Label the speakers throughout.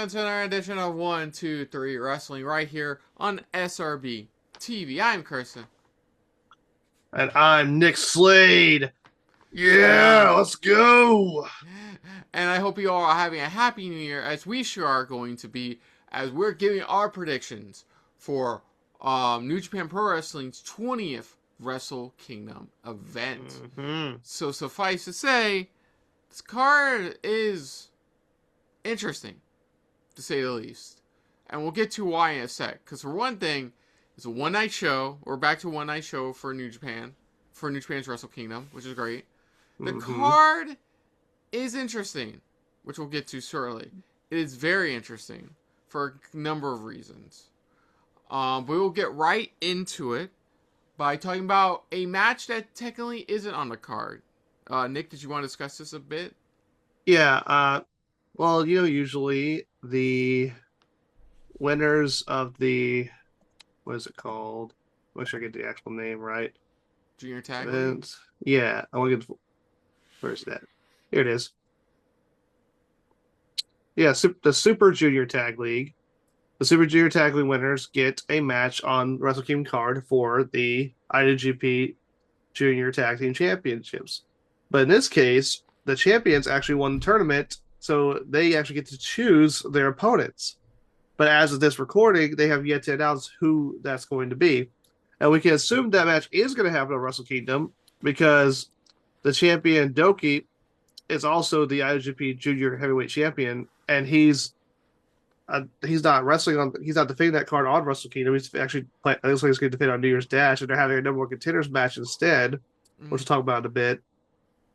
Speaker 1: on to another edition of 1, 2, 3 Wrestling right here on SRB TV. I'm Kirsten.
Speaker 2: And I'm Nick Slade.
Speaker 1: And,
Speaker 2: Yeah, let's go.
Speaker 1: and I hope you all are having a happy new year, as we sure are going to be, as we're giving our predictions for New Japan Pro Wrestling's 20th Wrestle Kingdom event. So suffice to say, this card is interesting, to say the least. And we'll get to why in a sec. Because for one thing, it's a one-night show. We're back to a one-night show for New Japan. For New Japan's Wrestle Kingdom, which is great. The card is interesting, which we'll get to shortly. It is very interesting for a number of reasons. But we'll get right into it by talking about a match that technically isn't on the card. Nick, did you want to discuss this a bit?
Speaker 2: Yeah, well, usually the winners of the, what is it called? Make sure I get the actual name right.
Speaker 1: Junior Tag League?
Speaker 2: And, yeah, I want to get, where's that? Here it is. Yeah, the Super Junior Tag League. The Super Junior Tag League winners get a match on Wrestle Kingdom card for the IWGP Junior Tag Team Championships. But in this case, the champions actually won the tournament, so they actually get to choose their opponents. But as of this recording, they have yet to announce who that's going to be. And we can assume that match is going to happen on Wrestle Kingdom because the champion Doki is also the IWGP Junior Heavyweight Champion, and he's not wrestling on. He's not defending that card on Wrestle Kingdom. He's actually playing. It looks like he's going to defend on New Year's Dash, and they're having a number one contenders match instead, which we'll talk about in a bit,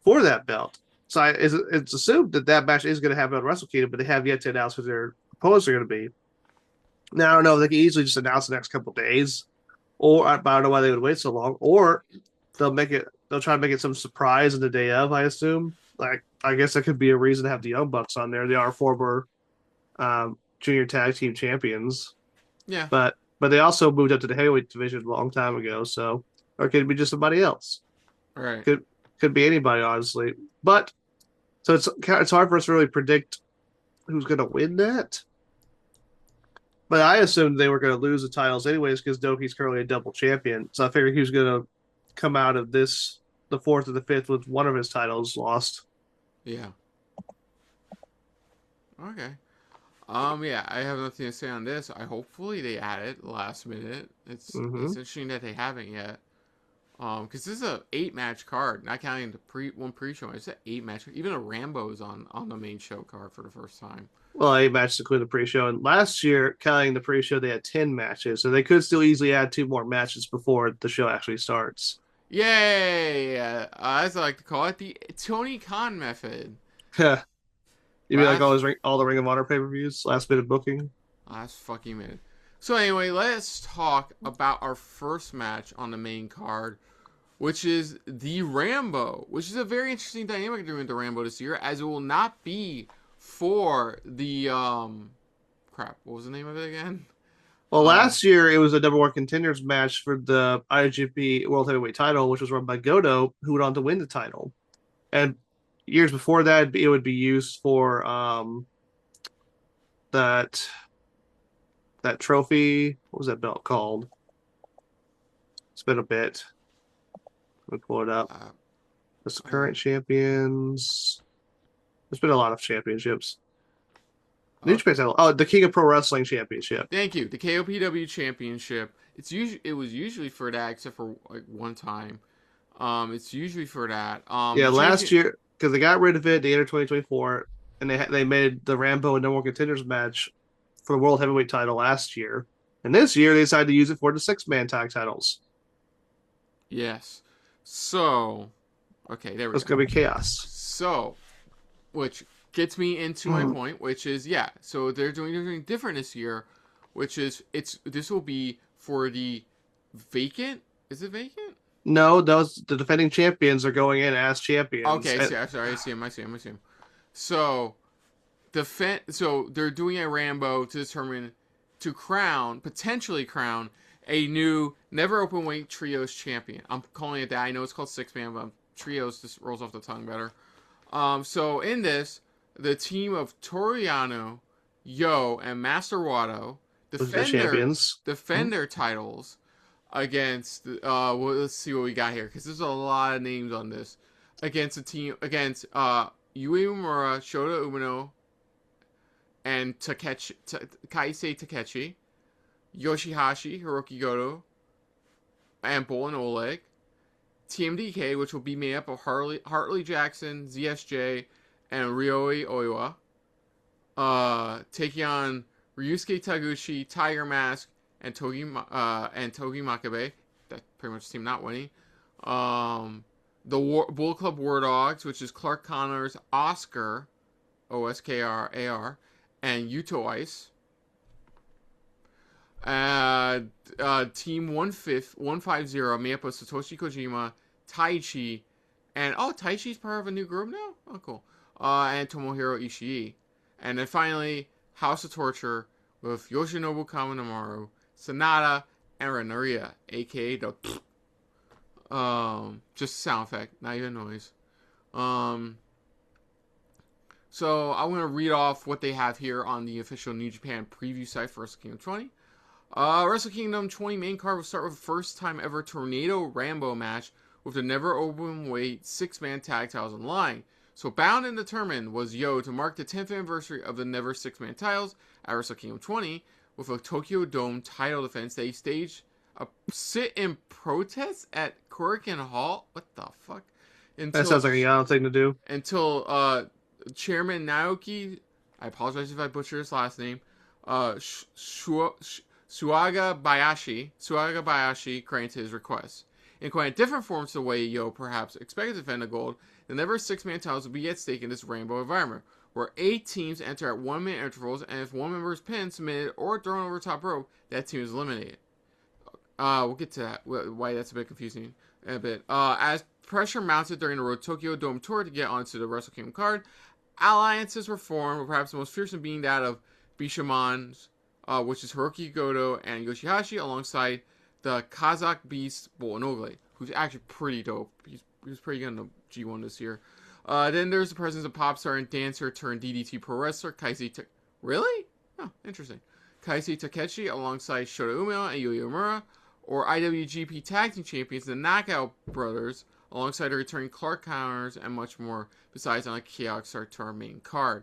Speaker 2: for that belt. So it's assumed that match is going to happen on Wrestle Kingdom, but they have yet to announce who their opponents are going to be. Now I don't know if they can easily just announce the next couple of days, or I don't know why they would wait so long, or they'll try to make it some surprise in the day of. I assume. Like, I guess that could be a reason to have the Young Bucks on there. They are former junior tag team champions.
Speaker 1: Yeah.
Speaker 2: But they also moved up to the heavyweight division a long time ago, so or it could be just somebody else.
Speaker 1: Right.
Speaker 2: Could be anybody, honestly. But so it's hard for us to really predict who's going to win that. But I assumed they were going to lose the titles anyways because Doki's currently a double champion. So I figured he was going to come out of this, the fourth or the fifth, with one of his titles lost.
Speaker 1: Yeah. Okay. Yeah, I have nothing to say on this. Hopefully they add it last minute. It's interesting that they haven't yet. Because this is a 8-match card, not counting the one pre-show. It's an 8-match. Even a Rambo's on the main show card for the first time.
Speaker 2: Well, 8 matches include the pre-show, and last year, counting the pre-show, they had 10 matches, so they could still easily add 2 more matches before the show actually starts.
Speaker 1: Yay! As I like to call it, the Tony Khan method.
Speaker 2: You mean like all the Ring of Honor pay-per-views, last minute booking?
Speaker 1: Last fucking minute. So anyway, let's talk about our first match on the main card, which is the Rambo, which is a very interesting dynamic doing the Rambo this year, as it will not be for the crap. What was the name of it again?
Speaker 2: Well, last year it was a number one contenders match for the IWGP World Heavyweight title, which was run by Goto, who went on to win the title. And years before that, it would be used for that trophy. What was that belt called? It's been a bit. Let me pull it up. It's the current champions. There's been a lot of championships. New Japan title. Oh, the King of Pro Wrestling Championship.
Speaker 1: Thank you. The KOPW Championship. It was usually for that, except for like one time. It's usually for that.
Speaker 2: Yeah, last year because they got rid of it. They entered 2024, and they made the Rambo and No More Contenders match for the World Heavyweight title last year. And this year they decided to use it for the 6-man tag titles.
Speaker 1: Yes. So, okay, there we go.
Speaker 2: It's gonna be chaos.
Speaker 1: So, which gets me into my point, which is so they're doing something different this year, which is this will be for the vacant. Is it vacant?
Speaker 2: No, the defending champions are going in as champions.
Speaker 1: Okay, I see him. So, so they're doing a Rambo to potentially crown a new never Openweight Trios champion. I'm calling it that. I know it's called 6-man, but Trios just rolls off the tongue better. So in this, the team of Toriano, Yo, and Master Wato
Speaker 2: Those are the champions.
Speaker 1: defend their titles against. Well, let's see what we got here because there's a lot of names on this. Against a team against Yui Uemura, Shota Umino, and Kaisei Takechi, Yoshihashi, Hiroki Goto, and Bolin Oleg. TMDK, which will be made up of Hartley Jackson, ZSJ, and Ryoi Oiwa, taking on Ryusuke Taguchi, Tiger Mask, and Togi Makabe. That's pretty much the team not winning. The Bull Club War Dogs, which is Clark Connors, Oscar, OSKRAR, and Yuto Ice. Team 150 made up of Satoshi Kojima, Taichi, and Taichi's part of a new group now? Oh, cool. And Tomohiro Ishii. And then finally, House of Torture with Yoshinobu Kaminamaru, Sanada, and Renaria, aka the just sound effect, not even noise. So I'm gonna read off what they have here on the official New Japan preview site for Wrestle Kingdom 20. Wrestle Kingdom 20 main card will start with the first time ever Tornado Rambo match with the never Openweight 6-man tag titles on the line. So bound and determined was Yo to mark the 10th anniversary of the never 6-man titles at Wrestle Kingdom 20 with a Tokyo Dome title defense. They staged a sit-in protest at Korakuen Hall. What the fuck?
Speaker 2: That sounds like a Yano thing to do.
Speaker 1: Until Chairman Naoki, I apologize if I butcher his last name, Suaga Bayashi granted his request. In quite a different form to the way Yo perhaps expected to defend the gold, the never 6-man titles will be at stake in this rainbow environment, where 8 teams enter at 1-minute intervals, and if one member is pinned, submitted, or thrown over the top rope, that team is eliminated. We'll get to that, why that's a bit confusing in a bit. As pressure mounted during the Road Tokyo Dome tour to get onto the Wrestle Kingdom card, alliances were formed, perhaps the most fearsome being that of Bishamon's, which is Hiroki Goto and Yoshihashi, alongside the Kazakh Beast Bolin Ogle, who's actually pretty dope. He was pretty good in the G1 this year. Then there's the presence of pop star and dancer turned DDT pro wrestler Really? Oh, interesting. Kaisei Takechi alongside Shota Umino and Yuya Uemura, or IWGP Tag Team Champions, the Knockout Brothers, alongside the returning Clark Connors, and much more, besides on a chaotic start to our main card.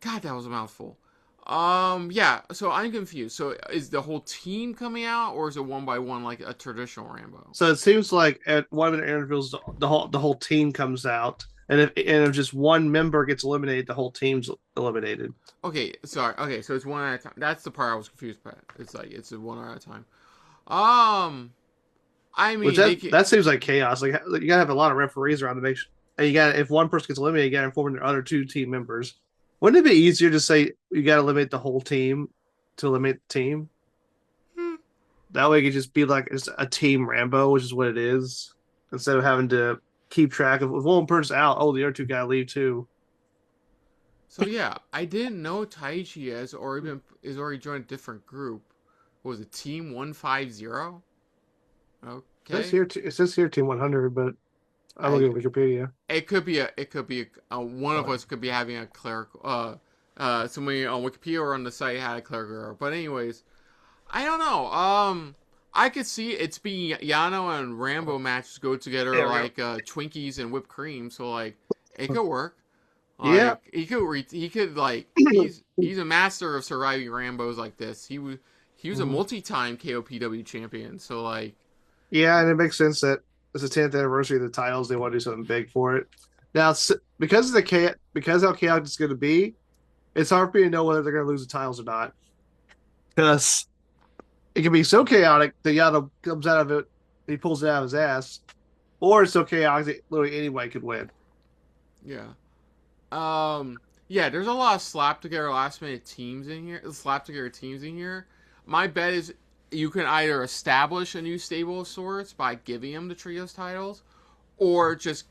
Speaker 1: God, that was a mouthful. Yeah, so I'm confused. So is the whole team coming out, or is it one by one like a traditional Rambo?
Speaker 2: So it seems like at 1-minute intervals, the whole team comes out, and if just one member gets eliminated, the whole team's eliminated.
Speaker 1: Okay, sorry. Okay, so it's one at a time. That's the part I was confused by. It's like it's a one at a time. I mean,
Speaker 2: that seems like chaos. Like you gotta have a lot of referees around to make sure. And if one person gets eliminated, you gotta inform their other 2 team members. Wouldn't it be easier to say you gotta eliminate the whole team to eliminate the team? That way it could just be like it's a team Rambo, which is what it is, instead of having to keep track of if one person's out, the other 2 gotta leave too.
Speaker 1: So yeah, I didn't know Taichi is already joined a different group. What was it, Team 150? Okay.
Speaker 2: It says here Team 100, but I'm looking at Wikipedia.
Speaker 1: It could be one of us could be having a clerical somebody on Wikipedia or on the site had a clerical error. But anyways, I don't know. I could see it's being Yano and Rambo matches go together like Twinkies and whipped cream, so like it could work.
Speaker 2: Yeah,
Speaker 1: he could like he's a master of surviving Rambos like this. He was a multi-time KOPW champion, so like.
Speaker 2: Yeah, and it makes sense that it's the 10th anniversary of the titles. They want to do something big for it. Now, because how chaotic it's going to be, it's hard for me to know whether they're going to lose the titles or not. Because it can be so chaotic that Yano comes out of it, he pulls it out of his ass, or it's so chaotic that literally anyone could win.
Speaker 1: Yeah. Yeah, there's a lot of slap together teams in here. My bet is you can either establish a new stable of sorts by giving them the trios titles, or just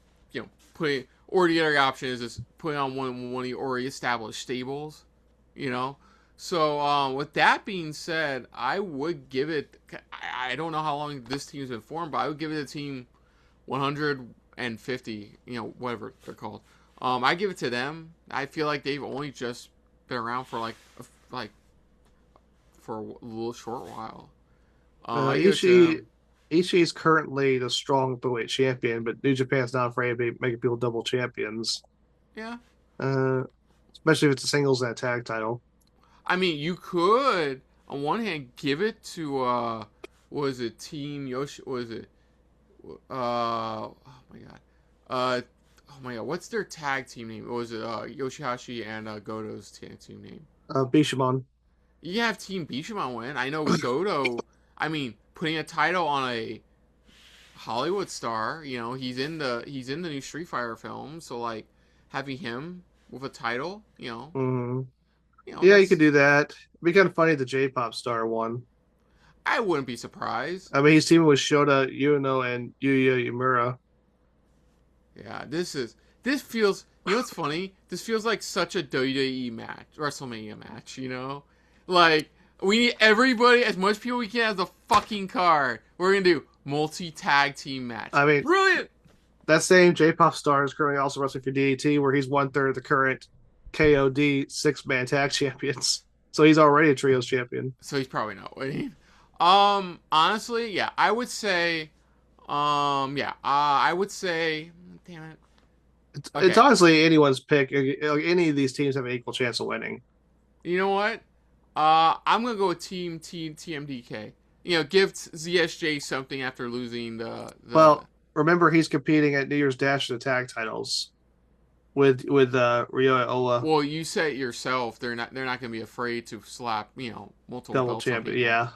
Speaker 1: or the other option is just putting on one of the already established stables, So with that being said, I would give it. I don't know how long this team's been formed, but I would give it a team 150. Whatever they're called. I give it to them. I feel like they've only just been around for like for a little short while. Io
Speaker 2: Ishii is currently the strong openweight champion, but New Japan's not afraid of making people double champions.
Speaker 1: yeah.
Speaker 2: Uh, Especially if it's a singles and a tag title.
Speaker 1: I mean, you could on one hand give it to was it Team Yoshi? Was it oh my god, oh my god, what's their tag team name? Was it Yoshihashi and Goto's tag team name?
Speaker 2: Bishamon.
Speaker 1: You have Team Bishamon win. I know Goto. I mean, putting a title on a Hollywood star. You know, he's in the new Street Fighter film, so like having him with a title,
Speaker 2: Mm-hmm.
Speaker 1: you know,
Speaker 2: Yeah, you could do that. It'd be kind of funny if the J-pop star won.
Speaker 1: I wouldn't be surprised.
Speaker 2: I mean, he's teaming with Shota Ueno and Yuya Uemura.
Speaker 1: Yeah, this feels. You know what's funny? This feels like such a WWE match, WrestleMania match. You know, like we need everybody, as much people we can as a fucking card. We're gonna do multi-tag team match.
Speaker 2: I mean,
Speaker 1: brilliant.
Speaker 2: That same J-pop star is currently also wrestling for DDT, where he's 1/3 of the current KOD 6-man tag champions. So he's already a trios champion.
Speaker 1: So he's probably not winning. Honestly, yeah, I would say, I would say, damn it.
Speaker 2: It's honestly anyone's pick. Any of these teams have an equal chance of winning.
Speaker 1: You know what? I'm gonna go with Team TMDK. You know, give ZSJ something after losing the.
Speaker 2: Well, remember he's competing at New Year's Dash for the tag titles with Ryo Ola.
Speaker 1: Well, you said it yourself. They're not gonna be afraid to slap multiple
Speaker 2: double
Speaker 1: belts
Speaker 2: champion. Yeah.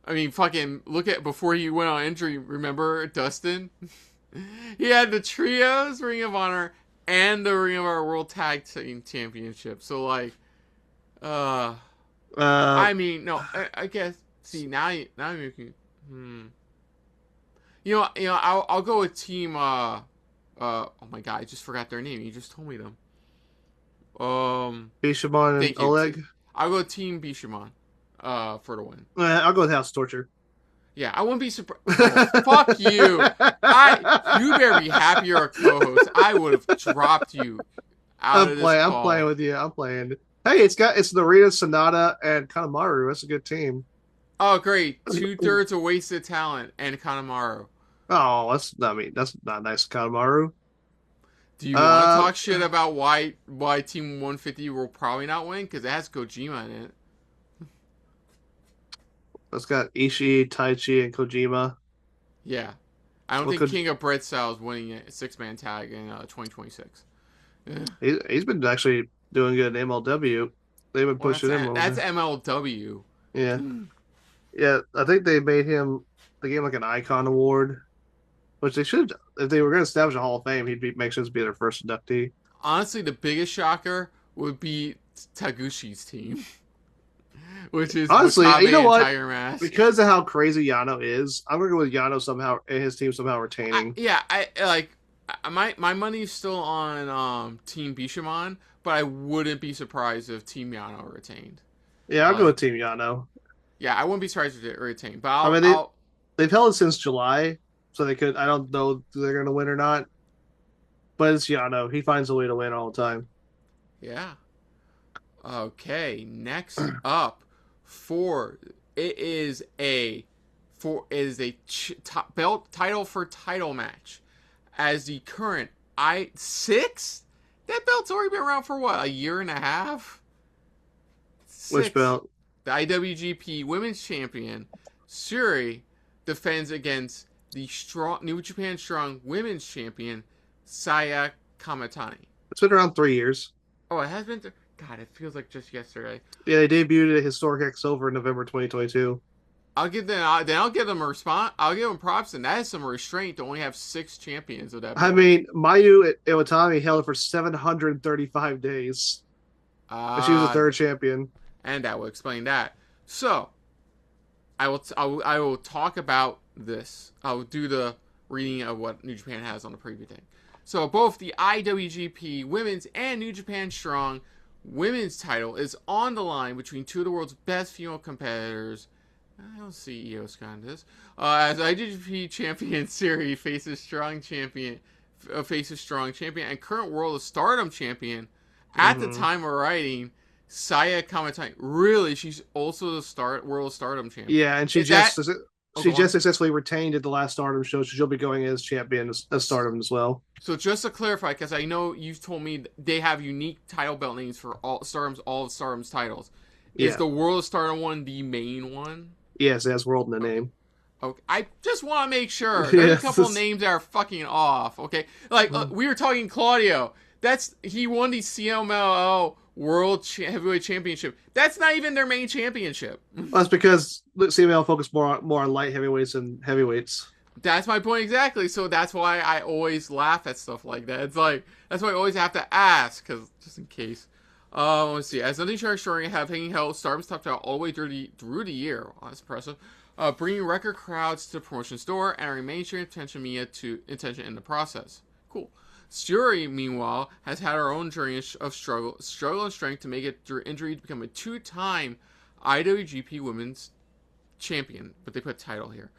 Speaker 1: I mean, fucking look at before he went on injury. Remember Dustin? He had the trios, Ring of Honor, and the Ring of Honor World Tag Team Championship. So like, I mean, no, I guess. See now you can. You know, I'll go with Team. Oh my god, I just forgot their name. You just told me them.
Speaker 2: Bishamon and Oleg.
Speaker 1: I'll go with Team Bishamon. For the win.
Speaker 2: I'll go with House Torture.
Speaker 1: Yeah, I wouldn't be surprised. Oh, fuck you! You better be happy you're a co-host. I would have dropped you out of this call.
Speaker 2: I'm playing with you. I'm playing. Hey, it's Narita, Sonata, and Kanemaru. That's a good team.
Speaker 1: Oh, great! 2/3 of wasted talent and Kanemaru.
Speaker 2: Oh, that's not nice, Kanemaru.
Speaker 1: Do you want to talk shit about why Team 150 will probably not win? Because it has Kojima in it.
Speaker 2: It's got Ishii, Taichi, and Kojima.
Speaker 1: Yeah. I don't think King of Bread Style is winning a 6-man tag in 2026.
Speaker 2: He's been actually doing good in MLW. They've been pushing him over.
Speaker 1: That's MLW.
Speaker 2: Yeah. Yeah, I think they gave him like an Icon Award, which they should. If they were going to establish a Hall of Fame, he'd make sure to be their first inductee.
Speaker 1: Honestly, the biggest shocker would be Taguchi's team. Which is
Speaker 2: honestly,
Speaker 1: Wakabe
Speaker 2: you know what?
Speaker 1: Tiger Mask.
Speaker 2: Because of how crazy Yano is, I'm gonna go with Yano somehow and his team somehow retaining.
Speaker 1: My money's still on Team Bishamon, but I wouldn't be surprised if Team Yano retained.
Speaker 2: Yeah, I'll go with Team Yano.
Speaker 1: Yeah, I wouldn't be surprised if it retained. But
Speaker 2: they've held it since July, so they could. I don't know if they're gonna win or not. But it's Yano. He finds a way to win all the time.
Speaker 1: Yeah. Okay, next up. It is a belt title for title match as the current I6. That belt's already been around for what, a year and a half?
Speaker 2: Which belt?
Speaker 1: The IWGP Women's Champion Syuri defends against the New Japan Strong Women's Champion Saya Kamitani.
Speaker 2: It's been around 3 years.
Speaker 1: Oh, it has been. God, it feels like just yesterday.
Speaker 2: Yeah, they debuted at Historic X Silver in November 2022.
Speaker 1: I'll give them a response. I'll give them props, and that is some restraint to only have 6 champions of that.
Speaker 2: I mean, Mayu Iwatani held it for 735 days. She was the 3rd champion,
Speaker 1: and that will explain that. So, I will talk about this. I'll do the reading of what New Japan has on the preview thing. So, both the IWGP Women's and New Japan Strong Women's title is on the line between two of the world's best female competitors. I don't see Io Sky in this. As IWGP Champion Syuri faces Strong Champion and current World of Stardom Champion at the time of writing, Saya Kamatani. Really, she's also the World Stardom champ.
Speaker 2: Yeah, and
Speaker 1: Is that? Oh,
Speaker 2: she
Speaker 1: go on.
Speaker 2: just successfully retained at the last Stardom show, so she'll be going as champion of Stardom as well.
Speaker 1: So just to clarify, because I know you've told me they have unique title belt names for all of Stardom's titles. Is
Speaker 2: Yeah.
Speaker 1: the World of Stardom one the main one?
Speaker 2: Yes, it has World in the
Speaker 1: Okay.
Speaker 2: name.
Speaker 1: Okay. I just want to make sure. There's a couple
Speaker 2: Yes.
Speaker 1: names that are fucking off. Okay. Like we were talking Claudio. He won the CMLL Heavyweight Championship. That's not even their main championship.
Speaker 2: Well, that's because CML focused more on light heavyweights and heavyweights.
Speaker 1: That's my point exactly. So that's why I always laugh at stuff like that. It's like that's why I always have to ask, because just in case. Let's see. As nothing short story have hanging held Stardom's top title all the way through the year. Wow, that's impressive. Bringing record crowds to the promotion store and remaining attention in the process. Cool. Syuri, meanwhile, has had her own journey of struggle and strength to make it through injury to become a 2-time IWGP Women's Champion, but they put title here.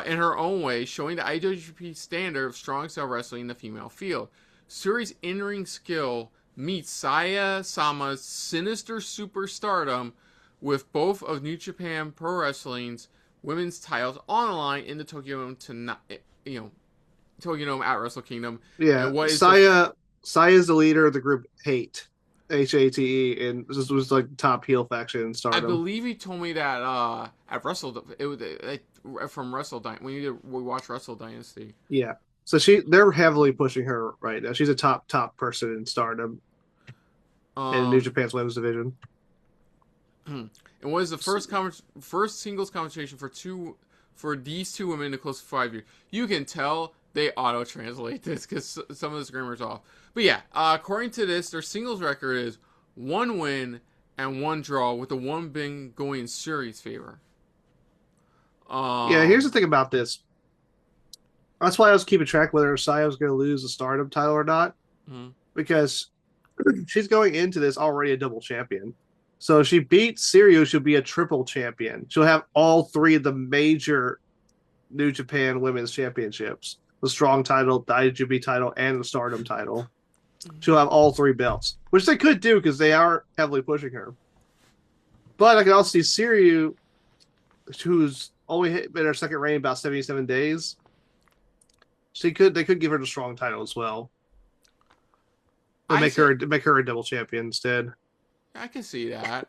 Speaker 1: In her own way, showing the IWGP standard of strong style wrestling in the female field. Syuri's in-ring skill meets Saya Sama's sinister superstardom with both of New Japan Pro Wrestling's women's titles on the line in the Tokyo Dome at Wrestle Kingdom.
Speaker 2: Yeah, Saya's the leader of the group Hate, and this was like top heel faction in
Speaker 1: I
Speaker 2: Stardom.
Speaker 1: believe he told me that at from we watched Wrestle Dynasty.
Speaker 2: Yeah, so they're heavily pushing her right now. She's a top person in Stardom in New Japan's women's division.
Speaker 1: And what is the first singles conversation for these two women in the close to 5 years? You can tell they auto translate this because some of the grammar's off. But yeah, according to this, their singles record is 1 win and 1 draw, with the one being going in Syuri's favor.
Speaker 2: Yeah, here's the thing about this. That's why I was keeping track whether Saya was going to lose the Stardom title or not, because she's going into this already a double champion. So if she beats Syuri, she'll be a triple champion. She'll have all 3 of the major New Japan Women's Championships: the Strong title, the IWGP title, and the Stardom title. She'll have all 3 belts, which they could do because they are heavily pushing her. But I can also see Syuri, who's only been her second reign about 77 days. They could give her the Strong title as well. Make her a double champion instead.
Speaker 1: I can see that.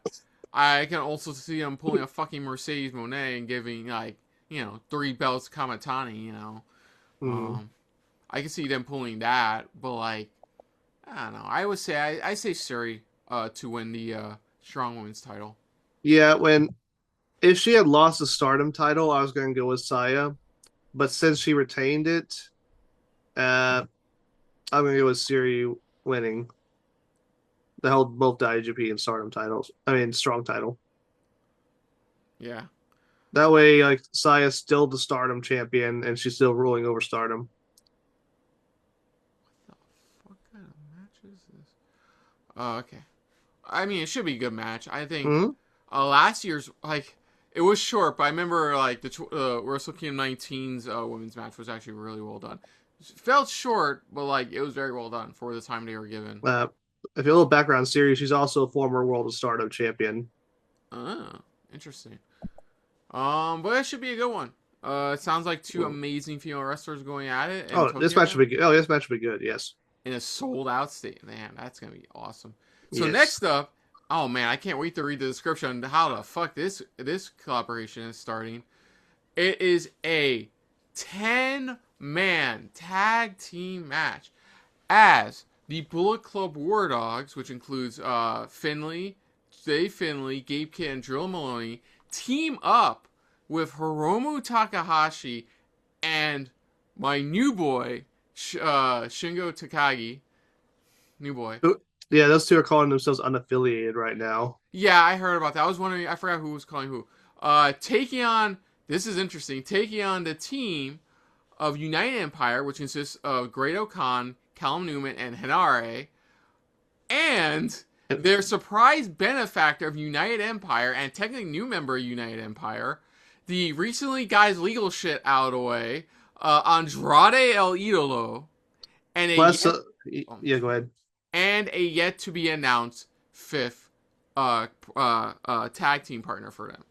Speaker 1: I can also see them pulling a fucking Mercedes Moné and giving 3 belts to Kamatani. I can see them pulling that, but I don't know. I would say I say Syuri to win the Strong Women's title.
Speaker 2: Yeah, if she had lost the Stardom title, I was going to go with Saya, but since she retained it, I'm going to go with Syuri winning. They held both the IWGP and Stardom titles. I mean, Strong title.
Speaker 1: Yeah.
Speaker 2: That way, Saya's still the Stardom champion, and she's still ruling over Stardom.
Speaker 1: What the fuck kind of match is this? Oh, okay. I mean, it should be a good match. I think last year's it was short, but I remember the Wrestle Kingdom 19's women's match was actually really well done. It felt short, but it was very well done for the time they were given.
Speaker 2: If you a little background series, she's also a former World of Stardom champion.
Speaker 1: Oh, interesting. But it should be a good one. It sounds like 2 amazing female wrestlers going at it.
Speaker 2: This match should be good. This match should be good. Yes.
Speaker 1: In a sold-out state, man, that's gonna be awesome. So
Speaker 2: yes.
Speaker 1: Next up, oh man, I can't wait to read the description on how the fuck this collaboration is starting. It is a 10-man tag team match as the Bullet Club War Dogs, which includes Dave Finlay, Gabe Kidd, and Drill Maloney, team up with Hiromu Takahashi and my new boy, Shingo Takagi. New boy.
Speaker 2: Yeah, those 2 are calling themselves unaffiliated right now.
Speaker 1: Yeah, I heard about that. I was wondering, I forgot who was calling who. Taking on, this is interesting, taking on the team of United Empire, which consists of Great-O-Khan, Callum Newman, and Henare, and their surprise benefactor of United Empire, and technically new member of United Empire, the recently got his legal shit out of the way, Andrade El Idolo, and
Speaker 2: yeah, go ahead.
Speaker 1: And a yet to be announced 5th tag team partner for them.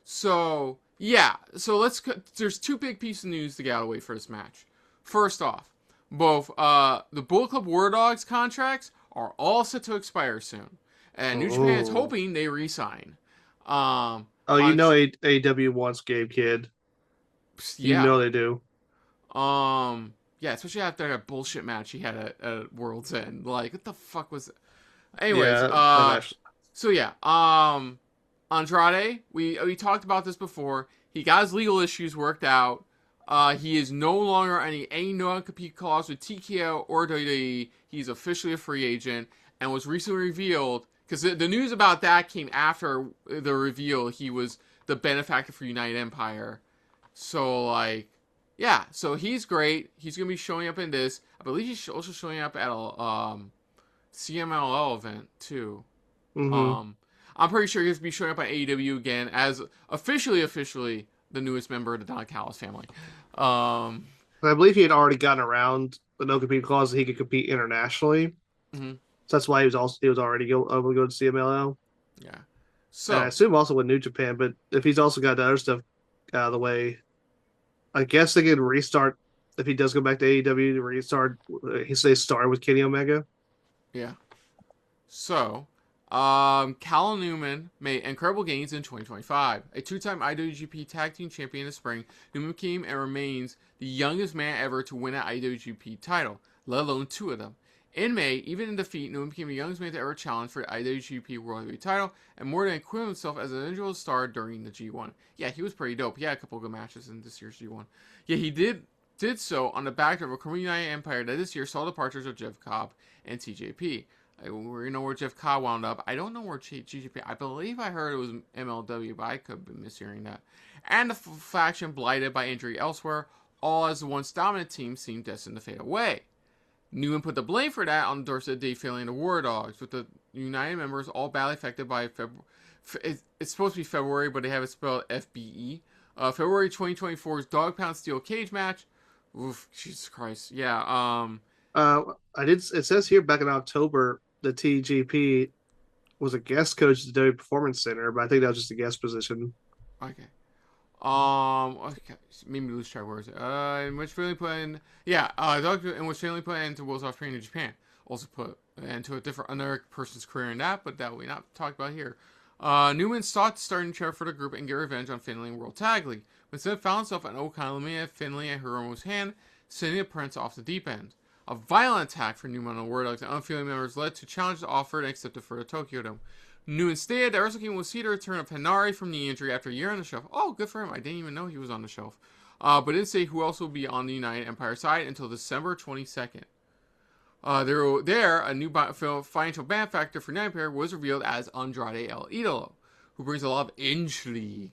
Speaker 1: So yeah, so there's two big pieces of news to get out of the way for this match. First off, both the Bullet Club War Dogs contracts are all set to expire soon, and New Japan is
Speaker 2: Oh,
Speaker 1: hoping they re-sign. Um,
Speaker 2: oh, you
Speaker 1: on
Speaker 2: know, AEW wants Gabe Kidd. You
Speaker 1: yeah,
Speaker 2: know they do.
Speaker 1: yeah, especially after that bullshit match he had at World's End. Like, what the fuck was it? Anyways,
Speaker 2: Yeah, that match.
Speaker 1: so yeah, Andrade, we talked about this before. He got his legal issues worked out. He is no longer any non-compete clause with TKO or WWE. He's officially a free agent and was recently revealed, because the news about that came after the reveal he was the benefactor for United Empire. So, like, yeah, so he's great. He's going to be showing up in this. I believe he's also showing up at a CMLL event, too.
Speaker 2: Mm-hmm.
Speaker 1: Um, I'm pretty sure he's going to be showing up at AEW again as officially the newest member of the Don Callis family.
Speaker 2: I believe he had already gotten around the no compete clause that he could compete internationally.
Speaker 1: Mm-hmm.
Speaker 2: So that's why he was already able to go to CMLL.
Speaker 1: Yeah.
Speaker 2: And I
Speaker 1: So,
Speaker 2: assume also with New Japan, but if he's also got the other stuff out of the way, I guess they could restart if he does go back to AEW to restart. They start with Kenny Omega.
Speaker 1: yeah. So, Cal Newman made incredible gains in 2025. A two-time IWGP Tag Team Champion in the spring, Newman became and remains the youngest man ever to win an IWGP title, let alone two of them. In May, even in defeat, Newman became the youngest man to ever challenge for the IWGP World Heavyweight title, and more than equipped himself as an individual star during the G1. Yeah, he was pretty dope. He had a couple of good matches in this year's G1. Yeah, he did so on the back of a Chrome United Empire that this year saw the departures of Jeff Cobb and TJP. We know where Jeff Cobb wound up. I don't know where GGP. I believe I heard it was MLW, but I could be mishearing that. And the faction blighted by injury elsewhere, all as the once dominant team seemed destined to fade away. Newman put the blame for that on the doorstep of Dave Finlay and the War Dogs, with the United members all badly affected by it's supposed to be February, but they have it spelled FBE. February 2024's Dog Pound Steel Cage match. Oof, Jesus Christ. Yeah,
Speaker 2: I did. It says here back in October, the TGP was a guest coach at the W Performance Center, but I think that was just a guest position.
Speaker 1: okay. Okay, made me lose track. Where is it? In which family put in, yeah, in which family put into World's Off Training in Japan. Also put into another person's career in that, but that we not talked about here. Newman sought to start a new chair for the group and get revenge on Finlay in World Tag League, but instead found himself an Okada eliminated Finlay at Hiromu's hand, sending the Prince off the deep end. A violent attack for Newman on the War Dogs and unfeeling members led to challenges offered and accepted for the Tokyo Dome. Newman stated that Wrestle Kingdom will see the return of Henare from knee injury after a year on the shelf. Oh, good for him. I didn't even know he was on the shelf. But didn't say who else will be on the United Empire side until December 22nd. A new financial benefactor for United Empire was revealed as Andrade El Idolo, who brings a lot of intrigue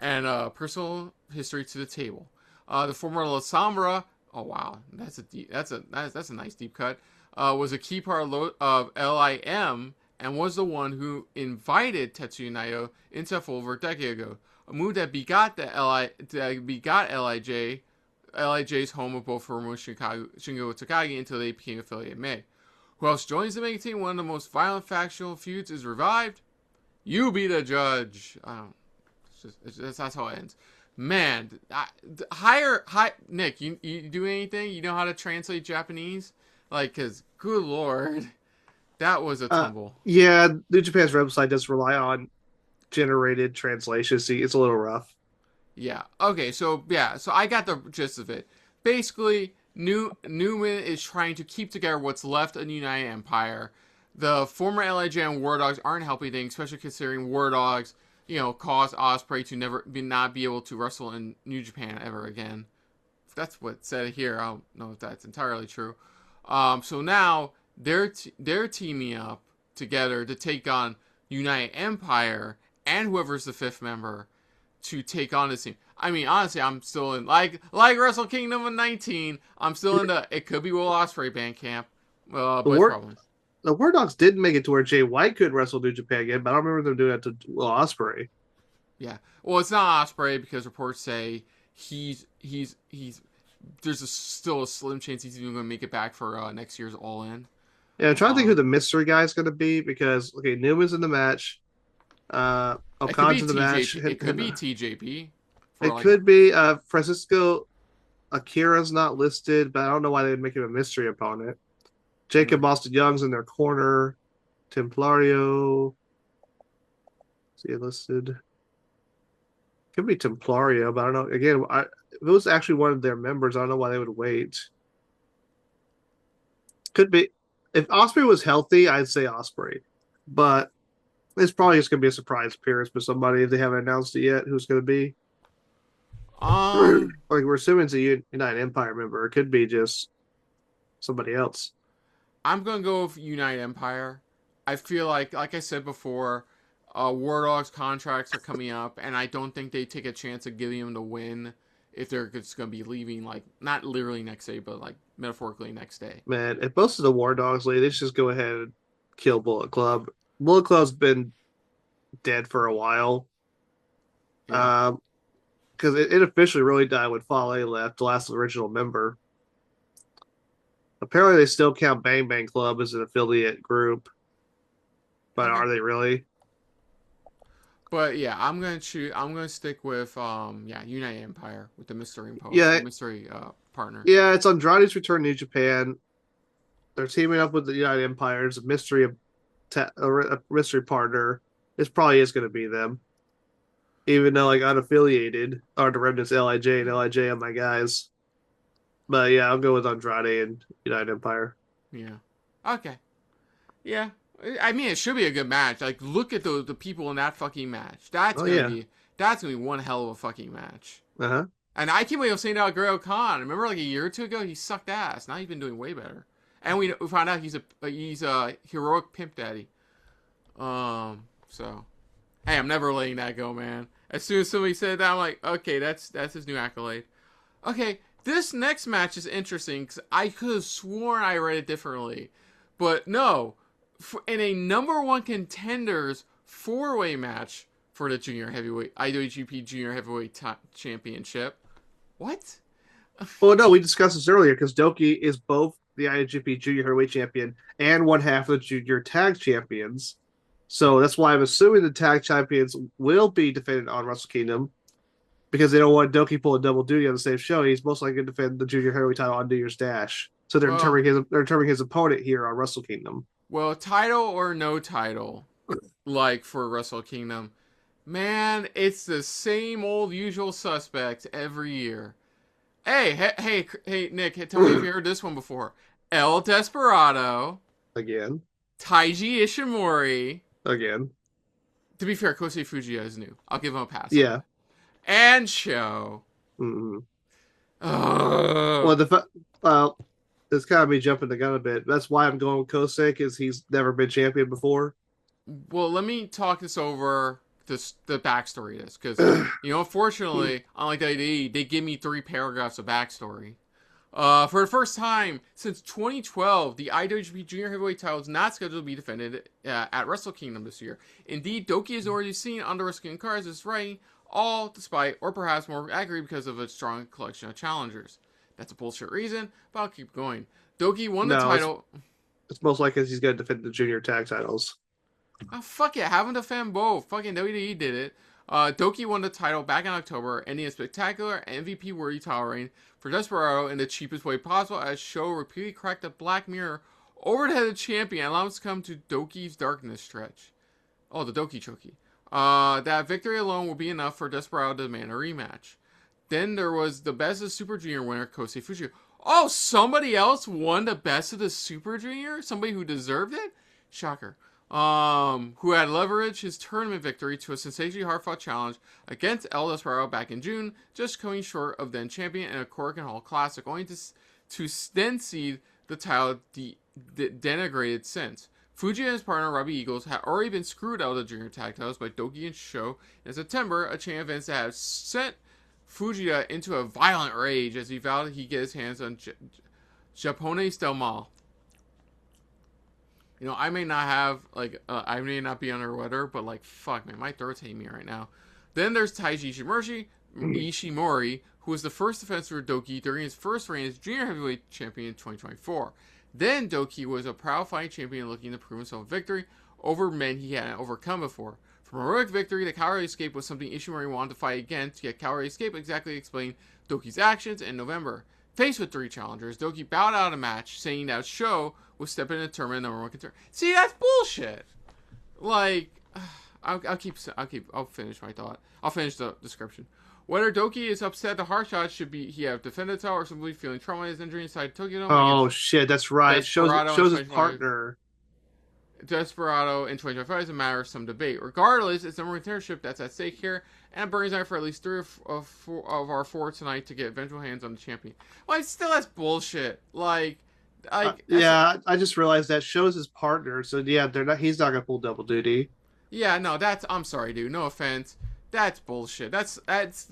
Speaker 1: and personal history to the table. The former La Sombra, oh wow, that's a nice deep cut, was a key part of LIM and was the one who invited Tetsuya Naito into fold over a decade ago. A move that begot LIJ's home of both Hiromu and Shingo Takagi until they became affiliated in May. Who else joins the main team? One of the most violent factional feuds is revived. You be the judge. That's how it ends. Man, Nick, you do anything? You know how to translate Japanese? Like, cause good lord. That was a tumble.
Speaker 2: Yeah, New Japan's website does rely on generated translation. See, it's a little rough.
Speaker 1: Yeah. Okay. So I got the gist of it. Basically, Newman is trying to keep together what's left of the United Empire. The former LIJ and War Dogs aren't helping things, especially considering War Dogs, caused Ospreay to not be able to wrestle in New Japan ever again. That's what's said here. I don't know if that's entirely true. So now they're teaming up together to take on United Empire and whoever's the fifth member to take on this team. I mean, honestly, I'm still in like Wrestle Kingdom of 19. I'm still in it could be Will Ospreay band camp. But probably.
Speaker 2: The War Dogs did make it to where Jay White could wrestle New Japan again, but I don't remember them doing that to Will Ospreay.
Speaker 1: Yeah, well, it's not Ospreay because reports say he's there's still a slim chance he's even going to make it back for next year's All In.
Speaker 2: Yeah, I'm trying to think who
Speaker 1: Um,
Speaker 2: the mystery guy is going to be because okay, Newman's in the match.
Speaker 1: it could
Speaker 2: Okan's
Speaker 1: be
Speaker 2: in the match.
Speaker 1: TJP. It could be TJP for
Speaker 2: It
Speaker 1: like.
Speaker 2: could be Francisco Akira's not listed, but I don't know why they would make him a mystery opponent.
Speaker 1: Mm.
Speaker 2: Jacob Austin Young's in their corner. Templario. See it listed. Could be Templario, but I don't know. Again, if it was actually one of their members, I don't know why they would wait. Could be if Osprey was healthy, I'd say Osprey, but it's probably just gonna be a surprise appearance for somebody if they haven't announced it yet. Who's gonna be? Like
Speaker 1: Um,
Speaker 2: we're assuming it's a United Empire member. It could be just somebody else.
Speaker 1: I'm gonna go with United Empire. I feel like I said before, War Dogs contracts are coming up, and I don't think they take a chance of giving them the win if they're just gonna be leaving, like not literally next day, but like metaphorically next day.
Speaker 2: Man, if most of the War Dogs leave, they should just go ahead and kill Bullet Club. Bullet Club's been dead for a while.
Speaker 1: Yeah.
Speaker 2: Because it officially really died when Fale left, the last original member. Apparently, they still count Bang Bang Club as an affiliate group, but
Speaker 1: Okay.
Speaker 2: are they really?
Speaker 1: But yeah, I'm gonna choose. I'm gonna stick with yeah, United Empire with the
Speaker 2: Yeah,
Speaker 1: mystery partner.
Speaker 2: yeah. It's Andrade's return to New Japan. They're teaming up with the United Empire. It's a mystery partner. It probably is going to be them, even though like unaffiliated are the remnants Lij and Lij are my guys. But yeah, I'll go with Andrade and United Empire.
Speaker 1: Yeah. Okay. Yeah. I mean, it should be a good match. Like, look at the people in that fucking match.
Speaker 2: Oh yeah.
Speaker 1: That's gonna be one hell of a fucking match.
Speaker 2: Uh huh.
Speaker 1: And I can't believe I'm saying that about Great Khan. Remember, like a year or two ago, he sucked ass. Now he's been doing way better. And we found out he's a heroic pimp daddy. So hey, I'm never letting that go, man. As soon as somebody said that, I'm like, okay, that's his new accolade. Okay, this next match is interesting because I could have sworn I read it differently, but no. In a number one contenders four-way match for the junior heavyweight IWGP Junior Heavyweight Championship. What?
Speaker 2: Well, no, we discussed this earlier because Doki is both the IWGP Junior Heavyweight Champion and one half of the Junior Tag Champions. So that's why I'm assuming the tag champions will be defended on Wrestle Kingdom because they don't want Doki pull a double duty on the same show. He's most likely going to defend the Junior Heavyweight title on New Year's Dash. So
Speaker 1: Well,
Speaker 2: they're determining his opponent here on Wrestle Kingdom.
Speaker 1: well, title or no title, like for Wrestle Kingdom, man, it's the same old usual suspects every year. Hey, Nick, tell me if you heard this one before. El Desperado,
Speaker 2: Again,
Speaker 1: Taiji Ishimori.
Speaker 2: again.
Speaker 1: To be fair, Kosei Fujita is new. I'll give him a pass on
Speaker 2: Yeah.
Speaker 1: that. And Show.
Speaker 2: Mm-hmm.
Speaker 1: Ugh.
Speaker 2: Well, it's kind of me jumping the gun a bit. That's why I'm going with Kosei because he's never been champion before.
Speaker 1: Well, let me talk this over the backstory of this because unfortunately, unlike WWE, they give me 3 paragraphs of backstory. For the first time since 2012, the IWGP Junior Heavyweight title is not scheduled to be defended at Wrestle Kingdom this year. Indeed, Doki is already seen on the Wrestle Kingdom cards as writing, all despite, or perhaps more accurately, because of a strong collection of challengers. That's a bullshit reason, but I'll keep going. Doki won the
Speaker 2: No,
Speaker 1: title.
Speaker 2: it's most likely he's going to defend the junior tag titles.
Speaker 1: Oh, fuck it, have him defend both. Fucking WWE did it. Doki won the title back in October, ending a spectacular MVP-worthy title reign for Desperado in the cheapest way possible, as Show repeatedly cracked the Black Mirror over the head of the champion and allowed him to come to Doki's darkness stretch. Oh, the Doki Choki. That victory alone will be enough for Desperado to demand a rematch. Then there was the Best of Super Junior winner, Kosei Fujita. Oh, somebody else won the Best of the Super Junior? Somebody who deserved it? Shocker. Who had leveraged his tournament victory to a sensationally hard-fought challenge against El Desperado back in June, just coming short of then champion in a Korakuen Hall Classic, only to then see the title denigrated since. Fuji and his partner Robbie Eagles had already been screwed out of the junior tag titles by Doki and Sho in September, a chain of events that had sent Fujita into a violent rage as he vowed he'd get his hands on Japones del Mal. I may not have, I may not be under weather, but, fuck, man, my throat's hitting me right now. Then there's Taiji Ishimori, who was the first defense for Doki during his first reign as Junior Heavyweight Champion in 2024. Then Doki was a proud fighting champion looking to prove himself a victory over men he hadn't overcome before. From a heroic victory, the cowardly escape was something Ishimori wanted to fight against, yet cowardly escape exactly explained Doki's actions in November. Faced with 3 challengers, Doki bowed out a match, saying that Sho would step in and determine the number 1 contender. See, that's bullshit. Like, I'll finish my thought. I'll finish the description. Whether Doki is upset the hard shot should be he have defended himself or simply feeling trauma his injury inside Tokyo.
Speaker 2: Oh shit, that's right. Shows his partner.
Speaker 1: Desperado in 2025 is a matter of some debate. Regardless, it's number 1 contendership that's at stake here, and Bernie's out for at least 3 of our 4 tonight to get eventual hands on the champion. Well, still that's bullshit. I
Speaker 2: just realized that shows his partner. So yeah, they're not. He's not gonna pull double duty.
Speaker 1: Yeah, no, I'm sorry, dude. No offense. That's bullshit. That's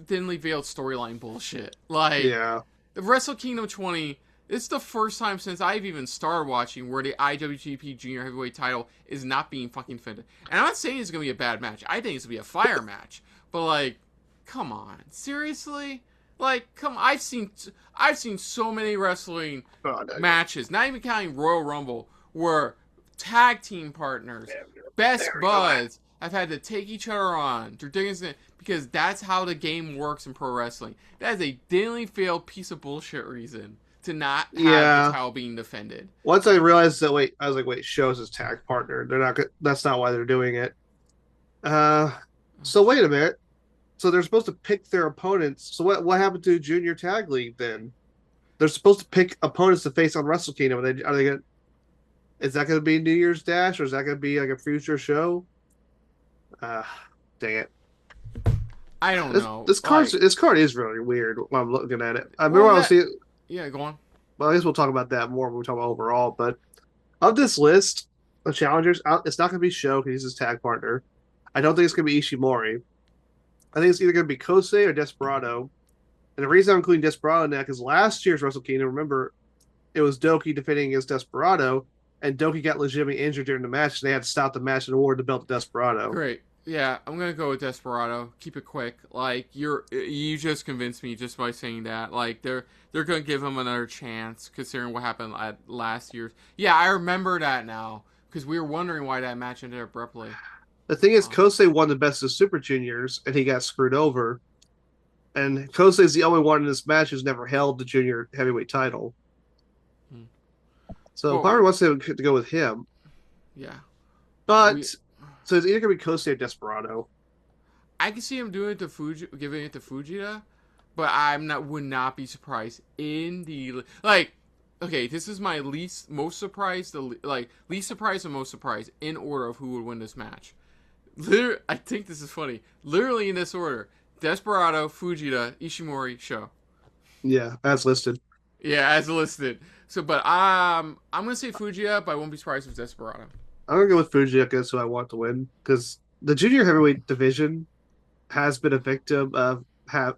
Speaker 1: thinly veiled storyline bullshit. The Wrestle Kingdom 20. It's the first time since I've even started watching where the IWGP Junior Heavyweight title is not being fucking defended. And I'm not saying it's gonna be a bad match. I think it's gonna be a fire match. But come on, seriously? Come on. I've seen so many wrestling matches, not even counting Royal Rumble, where tag team partners, best buds, have had to take each other on through thick and thin, because that's how the game works in pro wrestling. That is a thinly veiled piece of bullshit reason to not have the title being defended.
Speaker 2: Once I realized that, I was like, wait, Shows his tag partner. They're not. That's not why they're doing it. So wait a minute. So they're supposed to pick their opponents. So what happened to Junior Tag League then? They're supposed to pick opponents to face on Wrestle Kingdom. Is that going to be New Year's Dash, or is that going to be a future show? Dang it.
Speaker 1: I don't know.
Speaker 2: This card is really weird when I'm looking at it. I remember I was seeing.
Speaker 1: Yeah, go on.
Speaker 2: Well, I guess we'll talk about that more when we talk about overall. But of this list of challengers, it's not going to be Sho because he's his tag partner. I don't think it's going to be Ishimori. I think it's either going to be Kosei or Desperado. And the reason I'm including Desperado in that is last year's Wrestle Kingdom, remember, it was Doki defending against Desperado, and Doki got legitimately injured during the match, and they had to stop the match and award the belt to Desperado.
Speaker 1: Great. Yeah, I'm gonna go with Desperado. Keep it quick. You just convinced me just by saying that. They're gonna give him another chance, considering what happened at last year's. Yeah, I remember that now because we were wondering why that match ended abruptly.
Speaker 2: The thing is, Kosei won the Best of Super Juniors, and he got screwed over. And Kosei's the only one in this match who's never held the junior heavyweight title. So part wants to go with him.
Speaker 1: Yeah,
Speaker 2: but. So it's either going to be Kosei or Desperado.
Speaker 1: I can see him doing it to giving it to Fujita, but would not be surprised in the Okay, this is my least surprised and most surprised in order of who would win this match. I think this is funny. Literally in this order: Desperado, Fujita, Ishimori, Sho.
Speaker 2: Yeah, as listed.
Speaker 1: Yeah, as listed. So, but I'm gonna say Fujita, but I won't be surprised if it's Desperado.
Speaker 2: I'm going to go with Fujita because who I want to win. Because the junior heavyweight division has been a victim of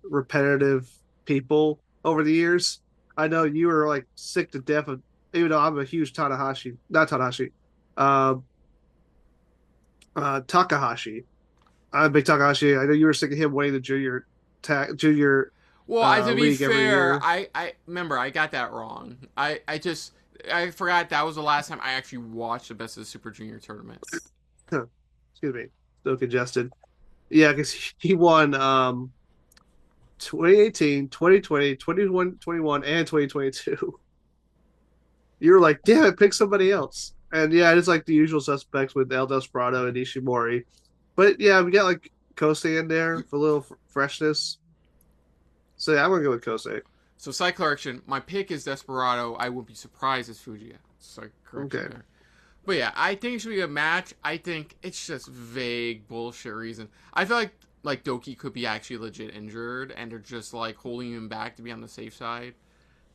Speaker 2: repetitive people over the years. I know you were sick to death of, even though I'm a huge Takahashi. I'm a big Takahashi. I know you were sick of him winning the junior.
Speaker 1: Well, to be fair, I remember I got that wrong. I forgot that was the last time I actually watched the Best of the Super Junior tournament.
Speaker 2: Excuse me. Still congested. Yeah, because he won 2018, 2020, 21, and 2022. You were like, damn it, pick somebody else. And yeah, it's the usual suspects with El Desperado and Ishimori. But yeah, we got Kosei in there for a little freshness. So yeah, I'm going to go with Kosei.
Speaker 1: So, side correction, my pick is Desperado. I wouldn't be surprised as Fujita. Side correction there. But yeah, I think it should be a match. I think it's just vague bullshit reason. I feel like Doki could be actually legit injured, and they're just holding him back to be on the safe side.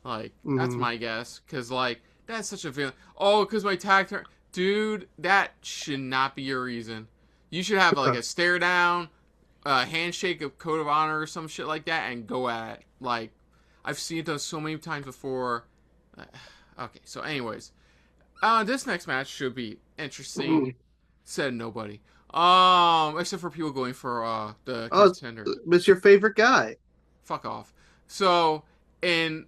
Speaker 1: That's my guess. Because that's such a villain. Oh, because my tag turn. Dude, that should not be your reason. You should have a stare down, a handshake of code of honor or some shit like that, and go at it. I've seen it done so many times before. Okay, so anyways. This next match should be interesting. Said nobody. Except for people going for the contender.
Speaker 2: It's your favorite guy.
Speaker 1: Fuck off. So in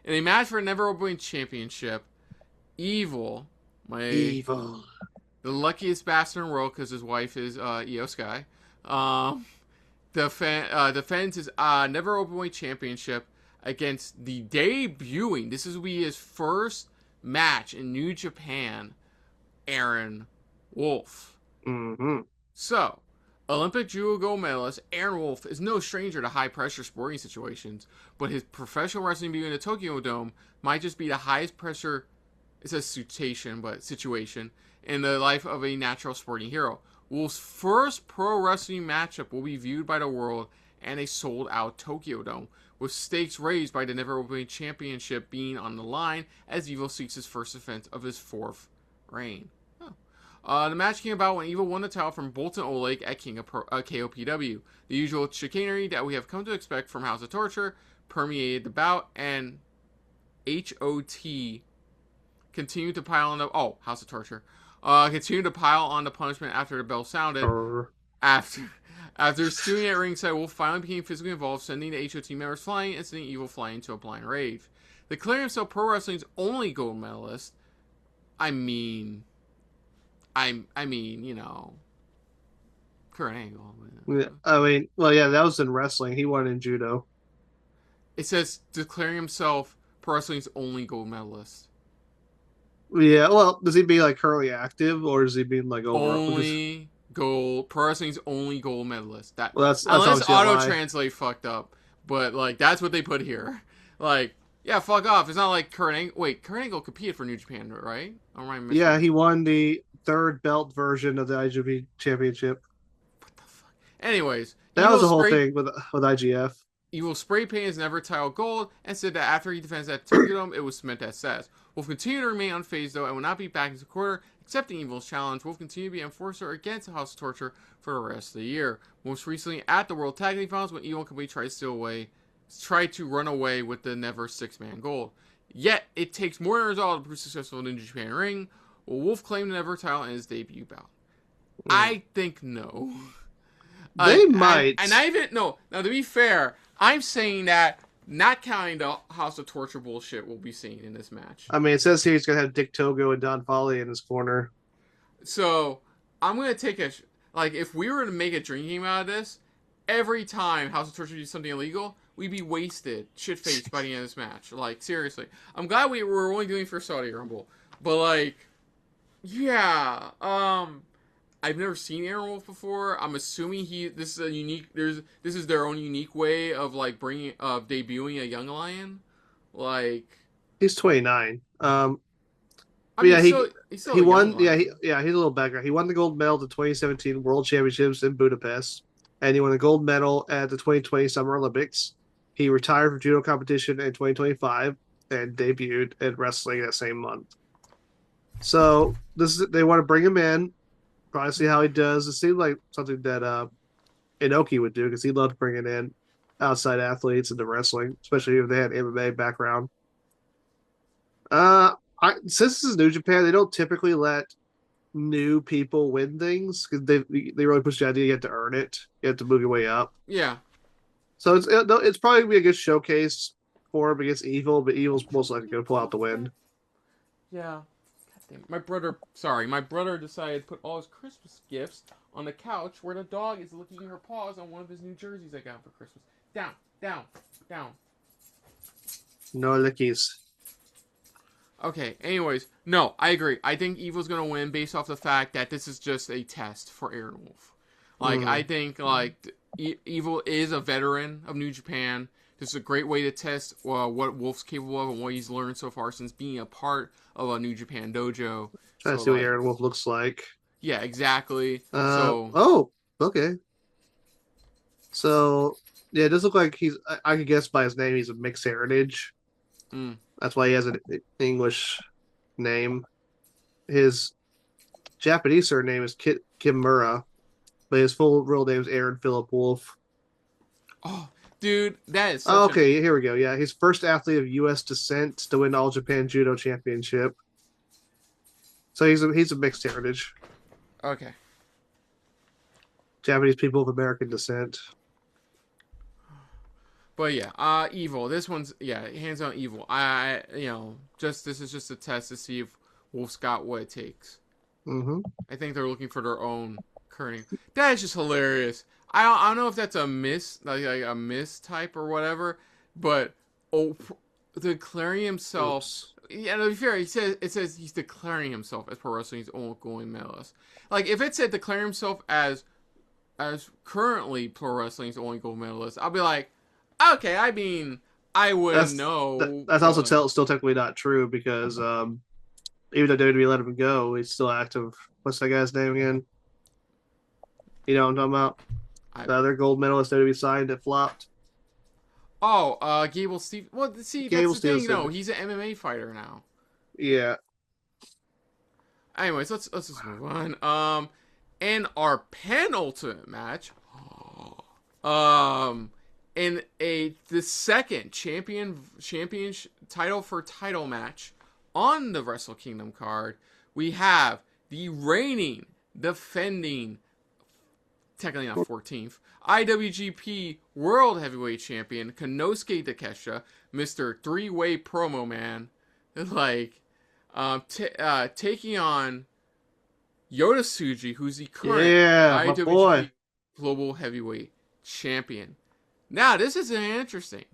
Speaker 1: In a match for a Never Openweight Championship, Evil,
Speaker 2: Evil.
Speaker 1: the luckiest bastard in the world because his wife is Io Sky, defends his Never Openweight Championship against the debuting. This will be his first match in New Japan, Aaron Wolf.
Speaker 2: Mm-hmm.
Speaker 1: So, Olympic judo gold medalist Aaron Wolf is no stranger to high-pressure sporting situations, but his professional wrestling debut in the Tokyo Dome might just be the highest pressure, it says situation in the life of a natural sporting hero. Wolf's first pro wrestling matchup will be viewed by the world and a sold-out Tokyo Dome, with stakes raised by the Never Openweight Championship being on the line as Evil seeks his first defense of his 4th reign. The match came about when Evil won the title from Bolton Oleg at KOPW. The usual chicanery that we have come to expect from House of Torture permeated the bout, and HOT continued to pile on the... Oh, House of Torture. Continued to pile on the punishment after the bell sounded. After stewing at ringside, Wolf finally became physically involved, sending the HOT members flying and sending Evil flying into a blind rage. Declaring himself pro wrestling's only gold medalist, I mean, you know, Kurt Angle.
Speaker 2: Yeah, I mean, well, yeah, that was in wrestling. He won in judo.
Speaker 1: It says declaring himself pro wrestling's only gold medalist.
Speaker 2: Yeah, well, does he be like currently active, or does he mean like over?
Speaker 1: Only gold, pro wrestling's only gold medalist. That
Speaker 2: well, that's
Speaker 1: unless auto translate fucked up, but like that's what they put here. Like, yeah, fuck off. It's not like Kurt Angle. Wait, Kurt Angle competed for New Japan, right?
Speaker 2: Yeah, he won the 3rd belt version of the IWGP Championship.
Speaker 1: What the fuck? Anyways,
Speaker 2: that was the whole thing with IGF.
Speaker 1: Evil spray painted his never title gold and said that after he defends that Tokyo Dome, it was cement that says. Wolf continue to remain unfazed though and will not be back into the quarter, accepting Evil's challenge. Wolf continue to be enforcer against the House of Torture for the rest of the year. Most recently at the World Tag Team Finals when Evil completely tried to run away with the never 6-man gold. Yet it takes more than a result to prove successful in the New Japan ring. Will Wolf claim the never title in his debut bout? I think no.
Speaker 2: They might.
Speaker 1: And I even no. Now to be fair, I'm saying that not counting the House of Torture bullshit we'll be seeing in this match.
Speaker 2: I mean, it says here he's gonna have Dick Togo and Don Foley in his corner.
Speaker 1: So I'm gonna take if we were to make a drinking game out of this, every time House of Torture did something illegal, we'd be wasted, shit-faced by the end of this match. Like seriously, I'm glad we were only doing for Saudi Rumble, but like, yeah, I've never seen Aaron Wolf before. I'm assuming this is their own unique way of like debuting a young lion. Like
Speaker 2: he's 29.
Speaker 1: I mean,
Speaker 2: yeah,
Speaker 1: he's still
Speaker 2: he won.
Speaker 1: Lion.
Speaker 2: Yeah, he's a little background. He won the gold medal at the 2017 World Championships in Budapest, and he won the gold medal at the 2020 Summer Olympics. He retired from judo competition in 2025 and debuted in wrestling that same month. So they want to bring him in. Probably see how he does. It seemed like something that Inoki would do because he loved bringing in outside athletes into wrestling, especially if they had MMA background. Since this is New Japan, they don't typically let new people win things because they really push the idea you have to earn it. You have to move your way up.
Speaker 1: Yeah.
Speaker 2: So it's probably gonna be a good showcase for him against Evil, but Evil's most likely gonna pull out the win.
Speaker 1: Yeah. My brother decided to put all his Christmas gifts on the couch where the dog is licking her paws on one of his new jerseys I got for Christmas. Down.
Speaker 2: No lickies.
Speaker 1: Okay, anyways, no, I agree. I think Evil's going to win based off the fact that this is just a test for Aaron Wolf. Like, I think, Evil is a veteran of New Japan. This is a great way to test what Wolf's capable of and what he's learned so far since being a part of a New Japan dojo.
Speaker 2: Trying to see what Aaron Wolf looks like.
Speaker 1: Yeah, exactly.
Speaker 2: Okay. So, yeah, it does look like I could guess by his name, he's of mixed heritage. That's why he has an English name. His Japanese surname is Kimura, but his full real name is Aaron Philip Wolf.
Speaker 1: Oh, dude, that is
Speaker 2: here we go. Yeah, he's first athlete of U.S. descent to win the All Japan Judo Championship. So he's a mixed heritage.
Speaker 1: Okay.
Speaker 2: Japanese people of American descent.
Speaker 1: But yeah, Evil. This one's hands down Evil. This is just a test to see if Wolf's got what it takes.
Speaker 2: Mm-hmm.
Speaker 1: I think they're looking for their own kerning. That is just hilarious. I don't know if that's a like a mistype or whatever, but declaring himself.
Speaker 2: Oops.
Speaker 1: Yeah, to be fair, it says he's declaring himself as pro wrestling's ongoing medalist. Like if it said declaring himself as currently pro wrestling's only gold medalist, I'll be like, okay. I mean, I wouldn't know.
Speaker 2: That's also still technically not true because even though WWE let him go, he's still active. What's that guy's name again? You know what I'm talking about? The other gold medalist WWE signed that flopped.
Speaker 1: Oh, Gable Steve. Well, see,
Speaker 2: Gable
Speaker 1: that's the thing. No, he's an MMA fighter now.
Speaker 2: Yeah.
Speaker 1: Anyways, let's just move on. In our penultimate match, in the second champion title for title match on the Wrestle Kingdom card, we have the reigning, defending, technically not 14th, IWGP World Heavyweight Champion Konosuke Takeshita, Mr. Three-Way Promo Man, taking on Yota Tsuji, who's the current IWGP Global Heavyweight Champion. Now, this is interesting.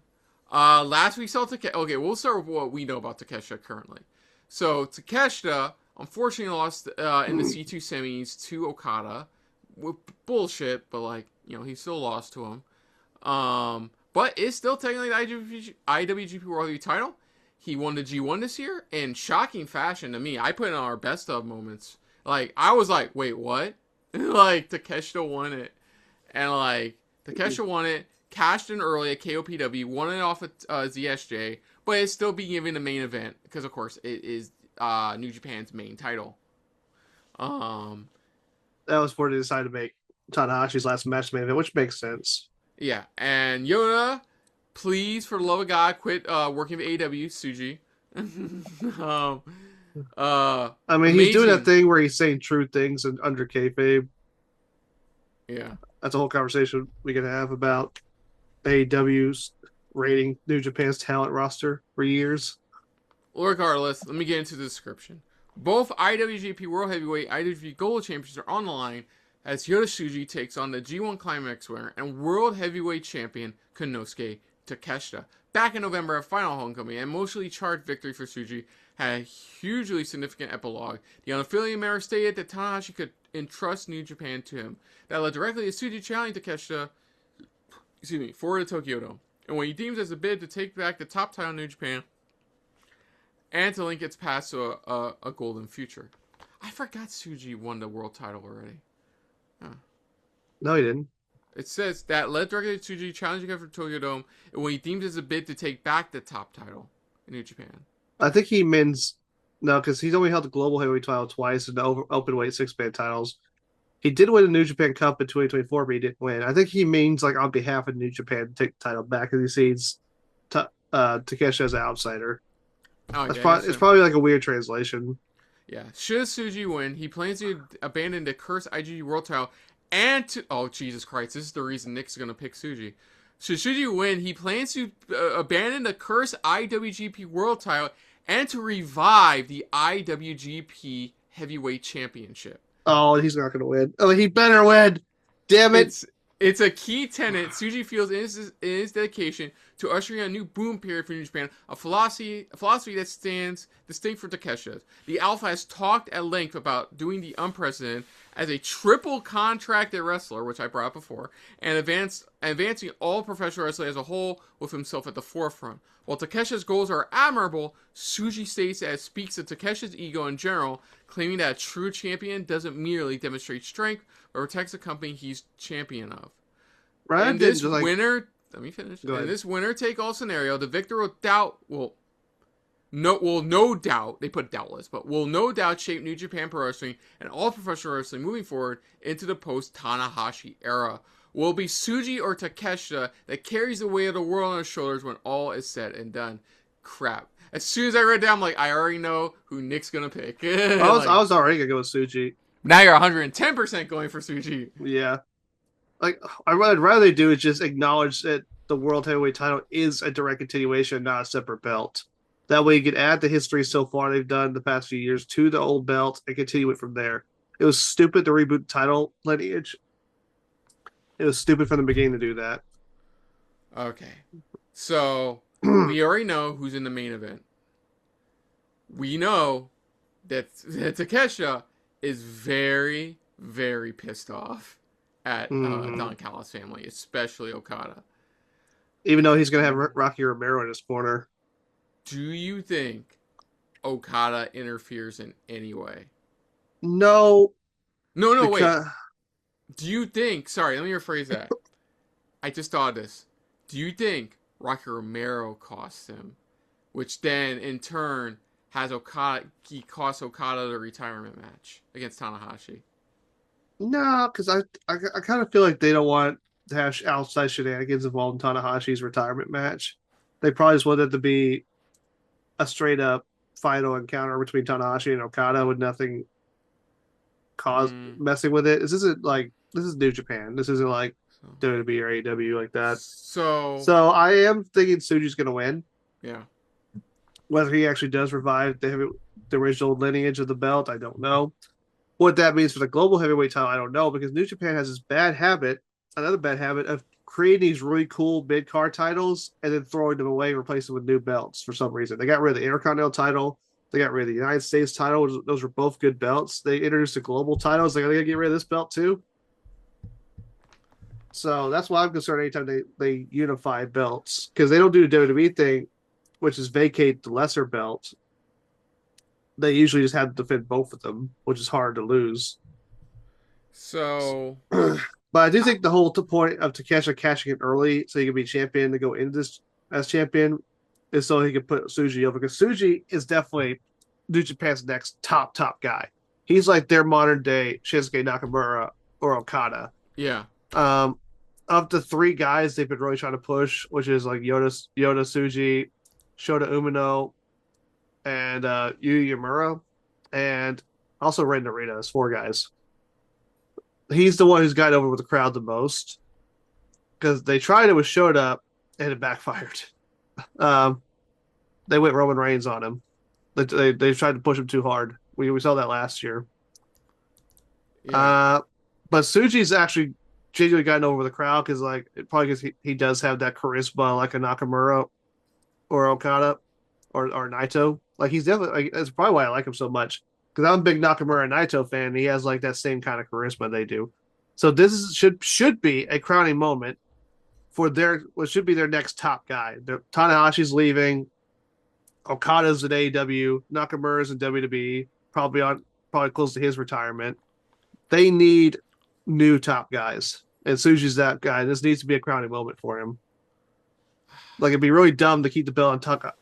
Speaker 1: Last we saw Takeshita. Okay, we'll start with what we know about Takeshita currently. So, Takeshita, unfortunately, lost in the C2 semis to Okada. Bullshit, but he still lost to him. But it's still technically the IWGP World Heavyweight title. He won the G1 this year in shocking fashion to me. I put in our best of moments. I was like, wait, what? Takeshita won it. And Takeshita won it, cashed in early at KOPW, won it off at ZSJ, but it's still being given the main event because, of course, it is New Japan's main title.
Speaker 2: That was before they decided to make Tanahashi's last match main event, which makes sense.
Speaker 1: Yeah, and Yoda, please, for the love of God, quit working for AEW, Tsuji.
Speaker 2: He's doing that thing where he's saying true things under kayfabe.
Speaker 1: Yeah.
Speaker 2: That's a whole conversation we can have about AEW's rating New Japan's talent roster for years.
Speaker 1: Well, regardless, let me get into the description. Both IWGP World Heavyweight, IWGP Gold Champions are on the line as Yota Tsuji takes on the G1 Climax winner and World Heavyweight Champion Konosuke Takeshita. Back in November at Final Homecoming, an emotionally charged victory for Tsuji had a hugely significant epilogue. The unaffiliated member stated that Tanahashi could entrust New Japan to him. That led directly to Tsuji challenging Takeshita for the Tokyo Dome. And what he deems as a bid to take back the top title in New Japan and to link its past to a golden future. I forgot Tsuji won the world title already. Huh.
Speaker 2: No, he didn't.
Speaker 1: It says that led directly to Tsuji challenging him for Tokyo Dome and what he deems as a bid to take back the top title in New Japan.
Speaker 2: I think he means no, because he's only held the global heavyweight title twice and the openweight 6-man titles. He did win the New Japan Cup in 2024, but he didn't win. I think he means on behalf of New Japan to take the title back, because he sees Takeshita as an outsider.
Speaker 1: Oh,
Speaker 2: it's probably a weird translation.
Speaker 1: Yeah. Should Tsuji win, he plans to abandon the cursed IGP World title and to... Oh, Jesus Christ. This is the reason Nick's going to pick Tsuji. Should Tsuji win, he plans to abandon the cursed IWGP World title and to revive the IWGP Heavyweight Championship.
Speaker 2: Oh, he's not going to win. Oh, he better win. Damn it.
Speaker 1: It's a key tenet Tsuji feels in his dedication to ushering a new boom period for New Japan, a philosophy that stands distinct from Takeshita's. The Alpha has talked at length about doing the unprecedented as a triple contracted wrestler, which I brought up before, and advancing all professional wrestling as a whole with himself at the forefront. While Takeshita's goals are admirable, Tsuji states that it speaks to Takeshita's ego in general, claiming that a true champion doesn't merely demonstrate strength, but protects the company he's champion of.
Speaker 2: Right.
Speaker 1: In this winner, let me finish. In this winner-take-all scenario, the victor will no doubt, they put doubtless, but will no doubt shape New Japan Pro Wrestling and all professional wrestling moving forward into the post-Tanahashi era. Will it be Tsuji or Takeshita that carries the weight of the world on his shoulders when all is said and done? Crap. As soon as I read down, I already know who Nick's going to pick.
Speaker 2: I was already going to go with Tsuji.
Speaker 1: Now you're 110% going for Tsuji.
Speaker 2: Yeah. I'd rather they do is just acknowledge that the World Heavyweight title is a direct continuation, not a separate belt. That way you can add the history so far they've done the past few years to the old belt and continue it from there. It was stupid to reboot the title lineage. It was stupid from the beginning to do that.
Speaker 1: Okay. So we already know who's in the main event. We know that Takesha is very, very pissed off at Don Callis' family, especially Okada.
Speaker 2: Even though he's going to have Rocky Romero in his corner.
Speaker 1: Do you think Okada interferes in any way?
Speaker 2: No.
Speaker 1: No, wait. Do you think... Sorry, let me rephrase that. I just thought of this. Do you think Rocky Romero costs him? Which then, in turn, has Okada... He costs Okada the retirement match against Tanahashi.
Speaker 2: No, because I kind of feel like they don't want to have outside shenanigans involved in Tanahashi's retirement match. They probably just want it to be a straight up final encounter between Tanahashi and Okada with nothing messing with it. This isn't like this is New Japan. This isn't like WWE or AEW like that. So I am thinking Tsuji's gonna win.
Speaker 1: Yeah.
Speaker 2: Whether he actually does revive the original lineage of the belt, I don't know. What that means for the global heavyweight title, I don't know, because New Japan has this another bad habit of creating these really cool mid-card titles and then throwing them away and replacing them with new belts for some reason. They got rid of the Intercontinental title. They got rid of the United States title. Those were both good belts. They introduced the global titles. They got to get rid of this belt too. So that's why I'm concerned anytime they unify belts, because they don't do the WWE thing, which is vacate the lesser belt. They usually just have to defend both of them, which is hard to lose.
Speaker 1: So,
Speaker 2: but I do think the whole point of Takesha cashing in early so he can be champion to go into this as champion is so he can put Tsuji over, because Tsuji is definitely New Japan's next top guy. He's like their modern day Shinsuke Nakamura or Okada.
Speaker 1: Yeah.
Speaker 2: Of the three guys they've been really trying to push, which is like Yoda Tsuji, Shota Umino, and Yu Yamura, and also Ren Narita. It's four guys. He's the one who's got over with the crowd the most, because they tried it with Shota and it backfired. They went Roman Reigns on him. They tried to push him too hard. We saw that last year. Yeah. But Tsuji's actually genuinely gotten over the crowd because he does have that charisma like a Nakamura or Okada or Naito. Like he's definitely that's probably why I like him so much, because I'm a big Nakamura and Naito fan. And he has like that same kind of charisma they do. So this should be a crowning moment for what should be their next top guy. Tanahashi's leaving. Okada's at AEW. Nakamura's in WWE. Probably close to his retirement. They need new top guys, and Tsuji's that guy. This needs to be a crowning moment for him. Like it'd be really dumb to keep the belt on tuck.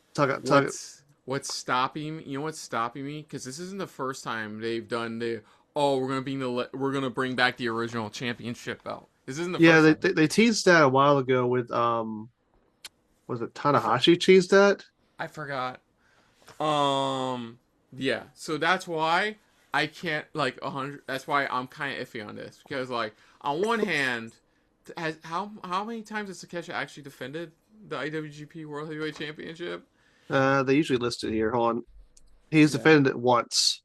Speaker 1: What's stopping? You know what's stopping me? Because this isn't the first time they've done we're gonna bring back the original championship belt. This isn't the first time.
Speaker 2: They teased that a while ago with was it Tanahashi teased that?
Speaker 1: I forgot. Yeah. So that's why I can't like 100. That's why I'm kind of iffy on this, because like on one hand, how many times has Takesha actually defended the IWGP World Heavyweight Championship?
Speaker 2: They usually list it here. Hold on. He's defended it once.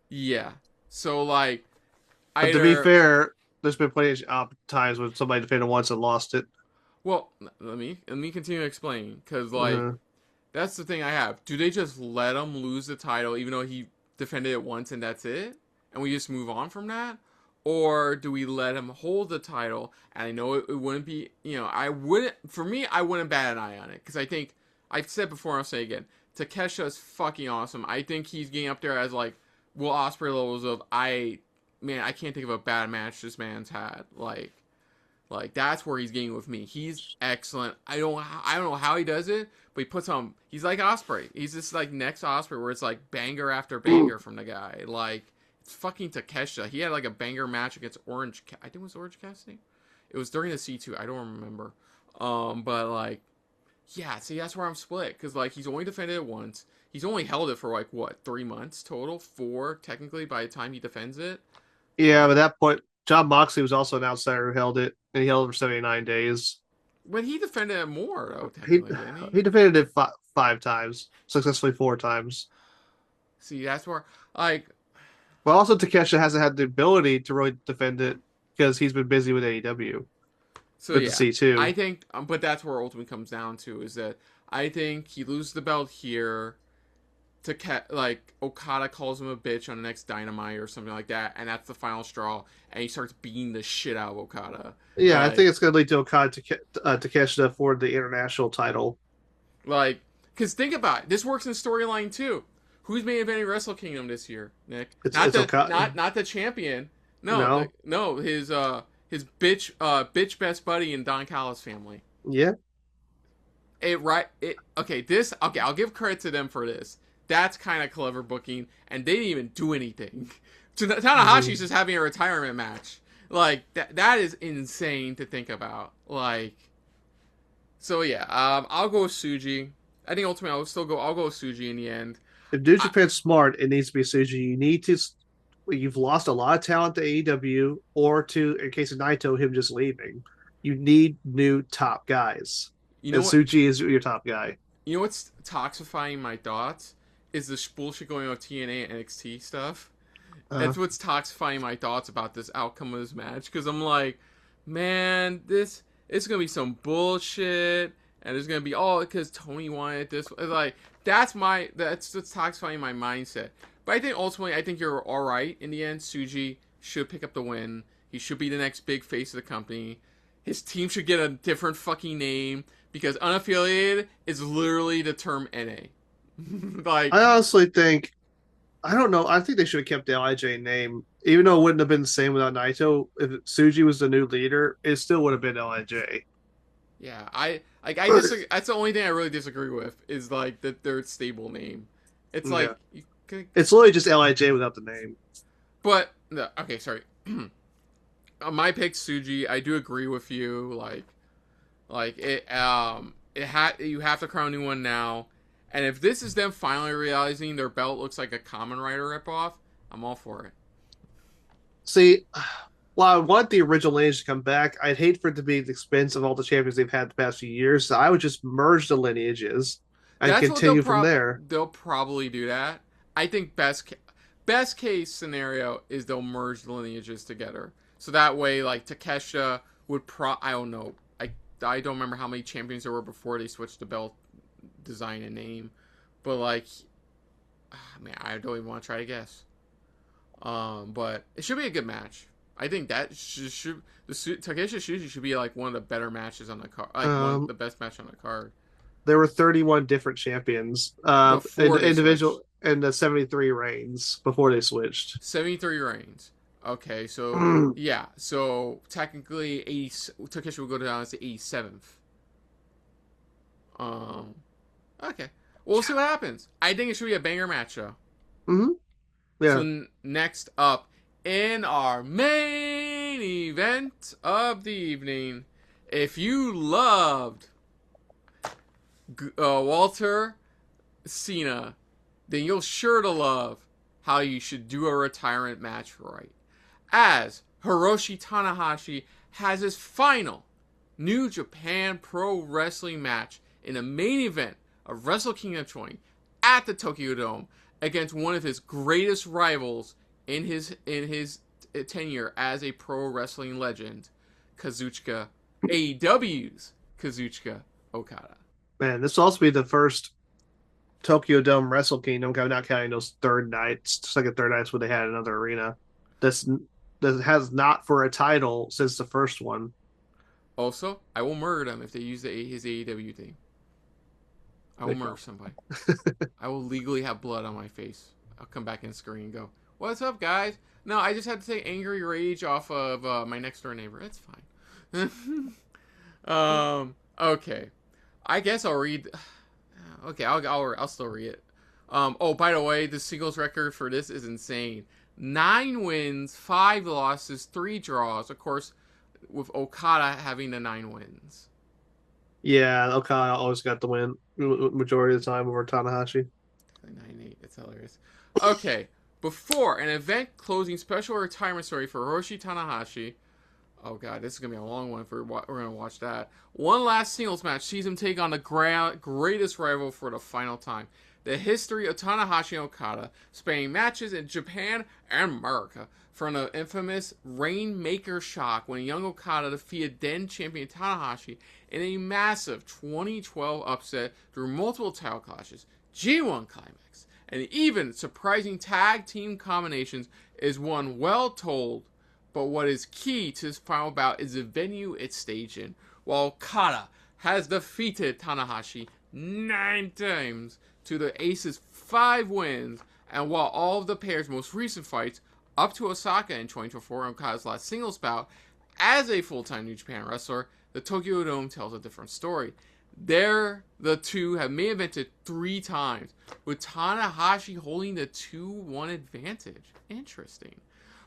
Speaker 1: Yeah. So like,
Speaker 2: but to be fair, there's been plenty of times when somebody defended once and lost it.
Speaker 1: Well, let me continue to explain, because like that's the thing I have. Do they just let him lose the title even though he defended it once and that's it, and we just move on from that? Or do we let him hold the title? And I know it wouldn't be, I wouldn't bat an eye on it, because I think, I've said before, I'll say again, Takesha's fucking awesome. I think he's getting up there as like Will Ospreay levels of, I can't think of a bad match this man's had. Like that's where he's getting with me. He's excellent. I don't know how he does it, but he puts on, he's like Ospreay. He's just like next Ospreay, where it's like banger after banger from the guy. Like, it's fucking Takesha. He had like a banger match against I think it was Orange Cassidy. It was during the C2. I don't remember. But like, yeah, see, that's where I'm split, because like he's only defended it once. He's only held it for like 3 months total, 4 technically by the time he defends it.
Speaker 2: Yeah, but at that point, Jon Moxley was also an outsider who held it, and he held it for 79 days.
Speaker 1: But he defended it more, though,
Speaker 2: He
Speaker 1: technically, didn't he?
Speaker 2: he defended it five times, successfully 4 times.
Speaker 1: See, that's where, like,
Speaker 2: But also Takeshita hasn't had the ability to really defend it because he's been busy with AEW
Speaker 1: so
Speaker 2: with the
Speaker 1: yeah. I
Speaker 2: C2.
Speaker 1: think, but that's where ultimately comes down to is that I think he loses the belt here like Okada calls him a bitch on the next Dynamite or something like that, and that's the final straw, and he starts beating the shit out of Okada.
Speaker 2: Yeah, I think
Speaker 1: Like,
Speaker 2: it's going to lead to Okada Takeshita for the international title.
Speaker 1: like, because think about it, this works in storyline too. Who's main eventing Wrestle Kingdom this year, Nick?
Speaker 2: It's Okada.
Speaker 1: Not the champion. No,
Speaker 2: No,
Speaker 1: no, his bitch best buddy in Don Callis family.
Speaker 2: yeah.
Speaker 1: Okay, I'll give credit to them for this. That's kind of clever booking, and they didn't even do anything. Tanahashi's just having a retirement match. Like that is insane to think about. Like, so yeah, I'll go with Tsuji. I think ultimately I'll go with Tsuji in the end.
Speaker 2: If New Japan's smart, it needs to be Suji. You need to. You've lost a lot of talent to AEW, or to, in case of Naito, him just leaving. You need new top guys,
Speaker 1: You know
Speaker 2: and
Speaker 1: what?
Speaker 2: Suji is your top guy.
Speaker 1: You know what's toxifying my thoughts is the bullshit going on with TNA and NXT stuff.
Speaker 2: Uh,
Speaker 1: That's what's toxifying my thoughts about this outcome of this match, because I'm like, man, this it's gonna be some bullshit, and it's gonna be all because Tony wanted this. Like that's what's toxifying my mindset. But I think ultimately, I think you're all right in the end. Tsuji should pick up the win. He should be the next big face of the company. His team should get a different fucking name because unaffiliated is literally the term NA. Like,
Speaker 2: I honestly think I don't know. I think they should have kept the LIJ name, even though it wouldn't have been the same without Naito. If Suji was the new leader, it still would have been LIJ.
Speaker 1: yeah, I disagree. That's the only thing I really disagree with is like their stable name. It's like
Speaker 2: Yeah,
Speaker 1: you could,
Speaker 2: it's literally just LIJ without the name.
Speaker 1: but no, okay, sorry. My pick Suji. I do agree with you. Like you have to crown a new one now. And if this is them finally realizing their belt looks like a Kamen Rider ripoff, I'm all for it.
Speaker 2: See, while I want the original lineage to come back, I'd hate for it to be at the expense of all the champions they've had the past few years. So I would just merge the lineages and
Speaker 1: That's what
Speaker 2: continue from there.
Speaker 1: they'll probably do that. I think best case scenario is they'll merge the lineages together. So that way, like Takesha would I don't know. I don't remember how many champions there were before they switched the belt design and name, but like, man, I don't even want to try to guess. But it should be a good match. I think that should the Takeshi Shuji should be like one of the better matches on the card, like one of the best match on the card.
Speaker 2: There were 31 different champions,
Speaker 1: Before they
Speaker 2: individual,
Speaker 1: switched.
Speaker 2: and the 73 reigns before they switched.
Speaker 1: 73 reigns. Okay, so yeah, so technically 80 Takeshi will go down as the 87th. Okay. We'll see what happens. I think it should be a banger match, though.
Speaker 2: Mm-hmm. Yeah.
Speaker 1: So next up in our main event of the evening, if you loved Walter Cena, then you'll sure to love how you should do a retirement match right. As Hiroshi Tanahashi has his final New Japan Pro Wrestling match in the main event of Wrestle Kingdom 20 at the Tokyo Dome against one of his greatest rivals in his tenure as a pro wrestling legend, Kazuchika, AEW's Kazuchika Okada.
Speaker 2: Man, this will also be the first Tokyo Dome Wrestle Kingdom, not counting those third nights, second, third nights where they had another arena. That has not for a title since the first one.
Speaker 1: Also, I will murder them if they use his AEW thing. I will murder somebody. I will legally have blood on my face. I'll come back in the screen and go, "What's up, guys?" No, I just had to take angry rage off of my next door neighbor. It's fine. Okay. I guess I'll read. Okay, I'll still read it. Oh, by the way, the singles record for this is insane. 9 wins, 5 losses, 3 draws. Of course, with Okada having the 9 wins.
Speaker 2: Yeah, Okada always got the win majority of the time over Tanahashi.
Speaker 1: 9-8. That's hilarious. Okay, before an event closing special retirement story for Hiroshi Tanahashi. Oh god, this is gonna be a long one. We're gonna watch that. One last singles match sees him take on the greatest rival for the final time. The history of Tanahashi and Okada, spanning matches in Japan and America, from the infamous Rainmaker shock when young Okada defeated then champion Tanahashi in a massive 2012 upset through multiple title clashes, G1 climax, and even surprising tag team combinations is one well told. But what is key to this final bout is the venue it's staged in. While Okada has defeated Tanahashi 9 times to the Ace's 5 wins, and while all of the pair's most recent fights, up to Osaka in 2024 and Okada's last singles bout, as a full-time New Japan wrestler, the Tokyo Dome tells a different story. There, the two have main evented 3 times, with Tanahashi holding the 2-1 advantage. Interesting.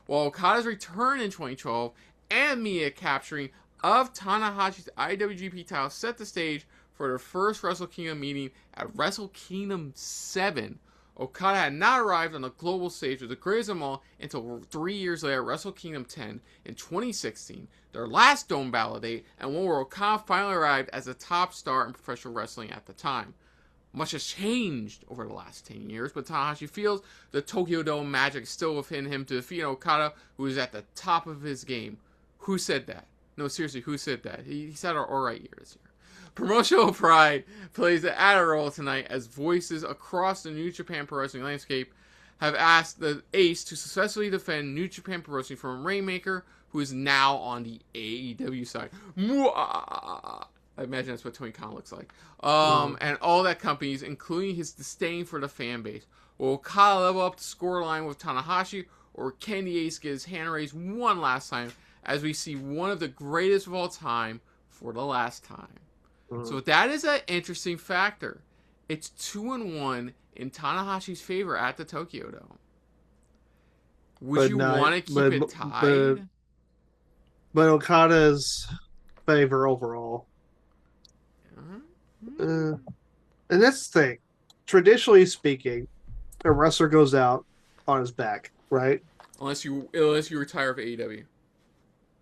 Speaker 1: While Okada's return in 2012 and media capturing of Tanahashi's IWGP title set the stage for their first Wrestle Kingdom meeting at Wrestle Kingdom 7, Okada had not arrived on the global stage with the greatest of them all until 3 years later at Wrestle Kingdom 10 in 2016, their last Dome battle date, and one where Okada finally arrived as a top star in professional wrestling at the time. Much has changed over the last 10 years, but Tanahashi feels the Tokyo Dome magic is still within him to defeat Okada, who is at the top of his game. Who said that? No, seriously, who said that? He's had an alright year this year. Promotional Pride plays an added role tonight as voices across the New Japan Pro Wrestling landscape have asked the Ace to successfully defend New Japan Pro Wrestling from Rainmaker, who is now on the AEW side. I imagine that's what Tony Khan looks like. And all that companies, including his disdain for the fan base. Will Okada level up the scoreline with Tanahashi, or can the Ace get his hand raised one last time as we see one of the greatest of all time for the last time? So that is an interesting factor. It's 2-1 in Tanahashi's favor at the Tokyo Dome. Would you want to keep it tied?
Speaker 2: But Okada's favor overall. And that's the thing. Traditionally speaking, a wrestler goes out on his back, right?
Speaker 1: Unless you retire for AEW.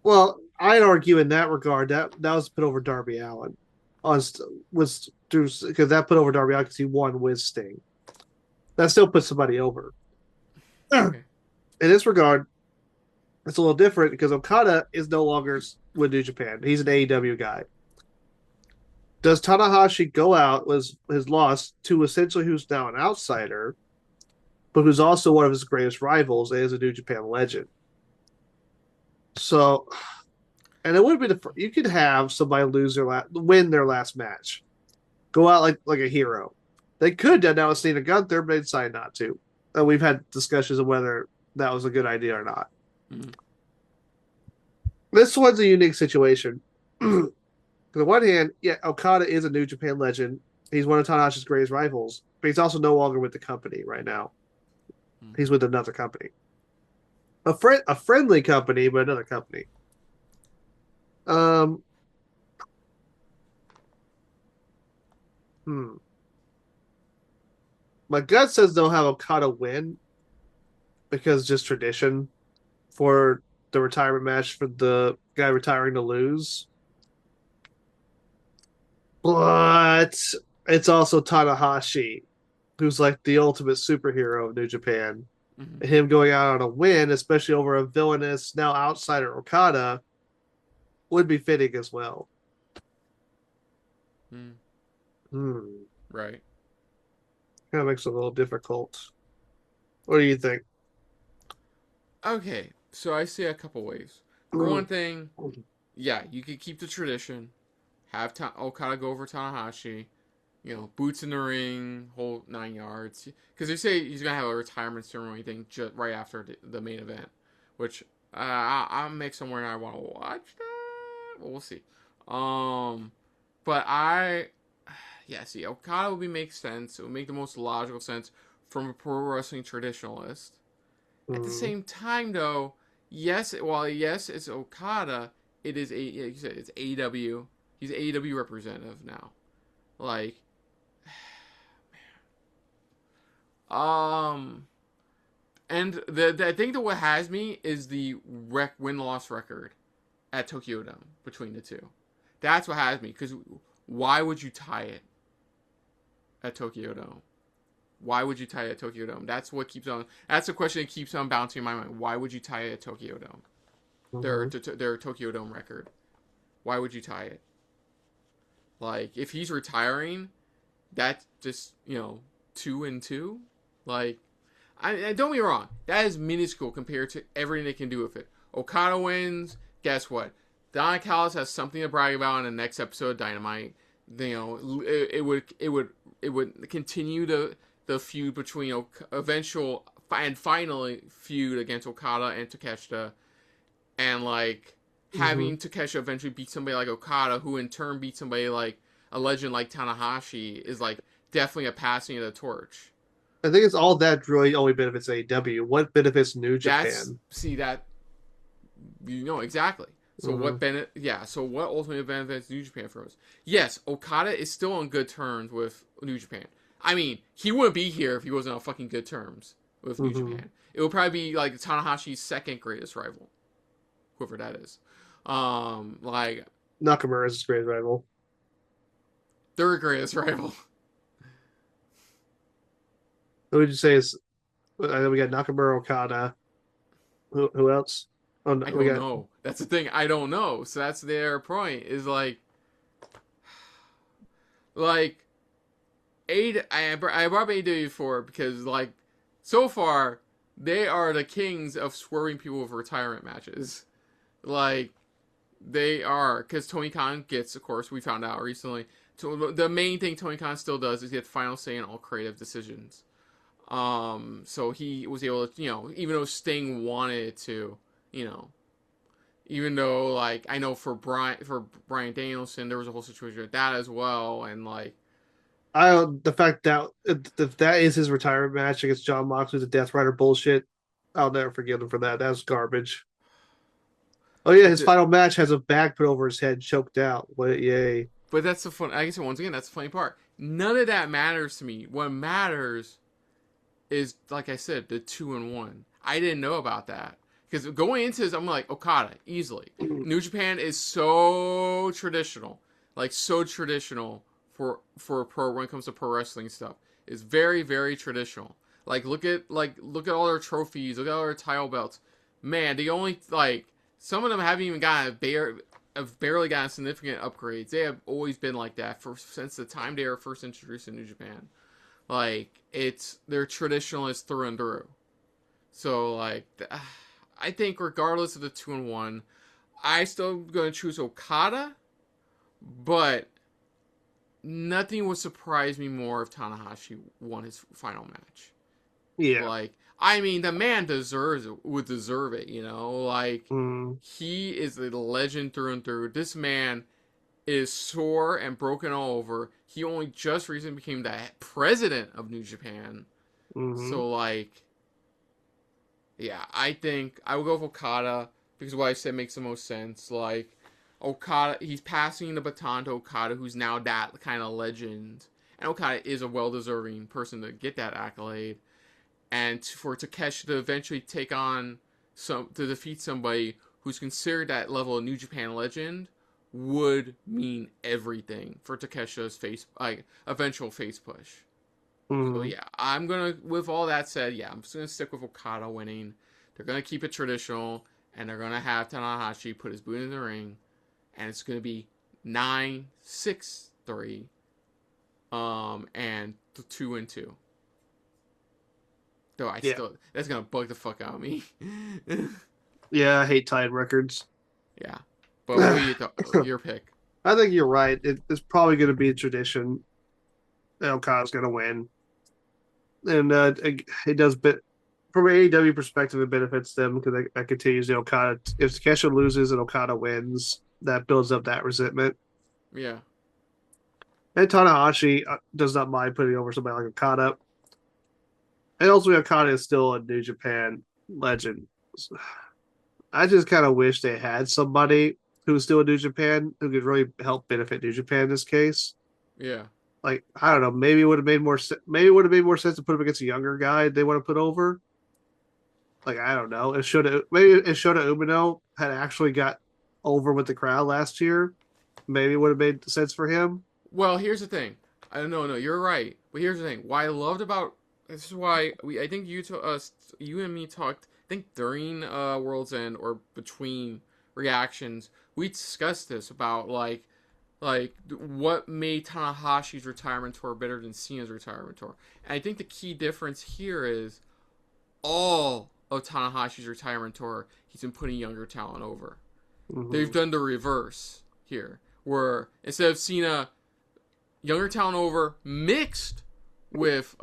Speaker 2: Well, I'd argue in that regard that was put over Darby Allin, because that put over Darby Allin because he won with Sting. That still puts somebody over. Okay. In this regard, it's a little different because Okada is no longer with New Japan. He's an AEW guy. Does Tanahashi go out with his loss to essentially who's now an outsider, but who's also one of his greatest rivals and is a New Japan legend? So, and it would be you could have somebody win their last match, go out like a hero. They could have now Cena Gunther, but they decided not to. And we've had discussions of whether that was a good idea or not. Mm-hmm. This one's a unique situation. On the one hand, yeah, Okada is a New Japan legend. He's one of Tanahashi's greatest rivals, but he's also no longer with the company right now. He's with another company. A friendly company, but another company. My gut says they'll have Okada win because just tradition for the retirement match for the guy retiring to lose. But it's also Tanahashi, who's like the ultimate superhero of New Japan. Mm-hmm. Him going out on a win, especially over a villainous, now outsider Okada, would be fitting as well.
Speaker 1: Right.
Speaker 2: Kind of makes it a little difficult. What do you think?
Speaker 1: Okay, so I see a couple ways. For one thing, yeah, you could keep the tradition, have Okada go over Tanahashi, boots in the ring, whole 9 yards. Because they say he's going to have a retirement ceremony thing just right after the main event, which I'll make somewhere and I want to watch that. Well, we'll see. But see, Okada would make sense. It would make the most logical sense from a pro wrestling traditionalist. At the same time, though, while it's Okada, it is like you said, it's AEW. He's an AEW representative now. Like, and I think that what has me is the win-loss record at Tokyo Dome between the two. That's what has me. Because why would you tie it at Tokyo Dome? Why would you tie it at Tokyo Dome? That's what keeps on. That's the question that keeps on bouncing in my mind. Why would you tie it at Tokyo Dome? Their Tokyo Dome record. Why would you tie it? Like, if he's retiring, that's just 2-2. Like, I don't get me wrong. That is minuscule compared to everything they can do with it. Okada wins. Guess what? Don Callis has something to brag about in the next episode of Dynamite. It would continue the feud between eventual and finally feud against Okada and Takeshita, and like having Takeshita eventually beat somebody like Okada, who in turn beat somebody like a legend like Tanahashi, is like definitely a passing of the torch.
Speaker 2: I think it's all that really only benefits AEW. What benefits New Japan?
Speaker 1: Exactly. So what ultimately benefits New Japan for us? Yes, Okada is still on good terms with New Japan. I mean, he wouldn't be here if he wasn't on fucking good terms with New Japan. It would probably be like Tanahashi's second greatest rival, whoever that is. Like
Speaker 2: Nakamura is his greatest rival.
Speaker 1: Third greatest rival.
Speaker 2: Who would you say is? We got Nakamura, Okada. Who else?
Speaker 1: I don't know. That's the thing. I don't know. So that's their point. Is like I brought up AEW before because like so far they are the kings of swerving people with retirement matches. Like they are, because Tony Khan gets, of course, we found out recently. The main thing Tony Khan still does is get final say in all creative decisions. So he was able to, even though Sting wanted to, even though like I know for Bryan Danielson there was a whole situation with that as well, and like
Speaker 2: the fact that if that is his retirement match against John Moxley, the Death Rider bullshit, I'll never forgive him for that. That's garbage. Oh yeah, his final match has a bag put over his head, choked out. Yay!
Speaker 1: But that's the fun. I guess once again, that's the funny part. None of that matters to me. What matters is, like I said, the 2-1. I didn't know about that because going into this, I'm like Okada easily. New Japan is so traditional, for pro when it comes to pro wrestling stuff. It's very, very traditional. Like look at all their trophies, look at all their title belts. Man, the only some of them haven't even have barely gotten significant upgrades. They have always been like that since the time they were first introduced in New Japan. Like they're traditionalists through and through. So I think regardless of the 2-1, I still gonna choose Okada, but nothing would surprise me more if Tanahashi won his final match.
Speaker 2: Yeah.
Speaker 1: I mean, the man would deserve it, He is a legend through and through. This man is sore and broken all over. He only just recently became the president of New Japan. So, I think I would go with Okada because what I said makes the most sense. Okada, he's passing the baton to Okada, who's now that kind of legend. And Okada is a well-deserving person to get that accolade. And for Takeshi to eventually to defeat somebody who's considered that level of New Japan legend would mean everything for Takeshi's eventual face push. So I'm with all that said, I'm just gonna stick with Okada winning. They're gonna keep it traditional, and they're gonna have Tanahashi put his boot in the ring, and it's gonna be 9-6-3, and 2-2. Though that's gonna bug the fuck out of me.
Speaker 2: Yeah, I hate tied records.
Speaker 1: Yeah, but what do your pick?
Speaker 2: I think you're right. It's probably going to be a tradition. Okada's going to win, and it does. But from an AEW perspective, it benefits them because that continues the Okada. If Takeshi loses and Okada wins, that builds up that resentment.
Speaker 1: Yeah,
Speaker 2: and Tanahashi does not mind putting over somebody like Okada. And also, Okada is still a New Japan legend. I just kind of wish they had somebody who's still in New Japan who could really help benefit New Japan in this case.
Speaker 1: Yeah.
Speaker 2: I don't know. Maybe it would have made more. Maybe it would have made more sense to put him against a younger guy they want to put over. I don't know. Maybe if Shota Umino had actually got over with the crowd last year, maybe it would have made sense for him.
Speaker 1: Well, here's the thing. No, you're right. But here's the thing. What I loved about this is why I think you and me talked. I think during World's End or between reactions, we discussed this about like what made Tanahashi's retirement tour better than Cena's retirement tour. And I think the key difference here is all of Tanahashi's retirement tour, he's been putting younger talent over. Mm-hmm. They've done the reverse here, where instead of Cena younger talent over mixed with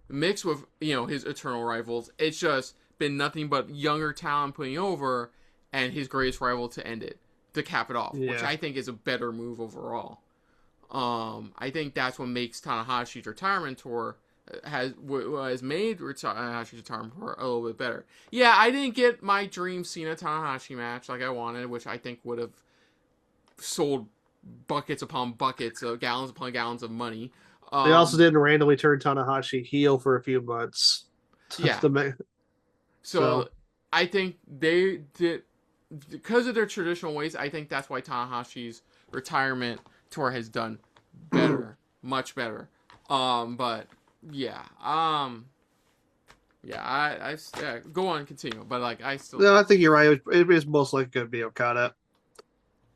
Speaker 1: his eternal rivals, it's just been nothing but younger talent putting over and his greatest rival to end it, to cap it off, which I think is a better move overall. I think that's what makes Tanahashi's retirement tour has made Tanahashi's retirement tour a little bit better. Yeah, I didn't get my dream Cena Tanahashi match like I wanted, which I think would have sold buckets upon buckets of gallons upon gallons of money.
Speaker 2: They also didn't randomly turn Tanahashi heel for a few months.
Speaker 1: Yeah. So I think they did, because of their traditional ways, I think that's why Tanahashi's retirement tour has done better, much better. But yeah, go on, continue. But like, I
Speaker 2: think you're right. It is most likely going to be Okada.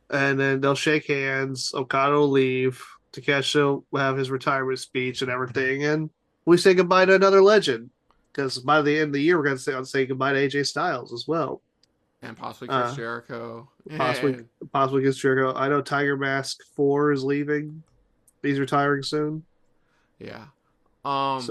Speaker 2: And then they'll shake hands. Okada will leave. Takeshi will have his retirement speech and everything. And we say goodbye to another legend. Because by the end of the year, we're going to say goodbye to AJ Styles as well.
Speaker 1: And possibly Chris Jericho.
Speaker 2: Possibly Chris Jericho. I know Tiger Mask 4 is leaving. He's retiring soon.
Speaker 1: Yeah. He's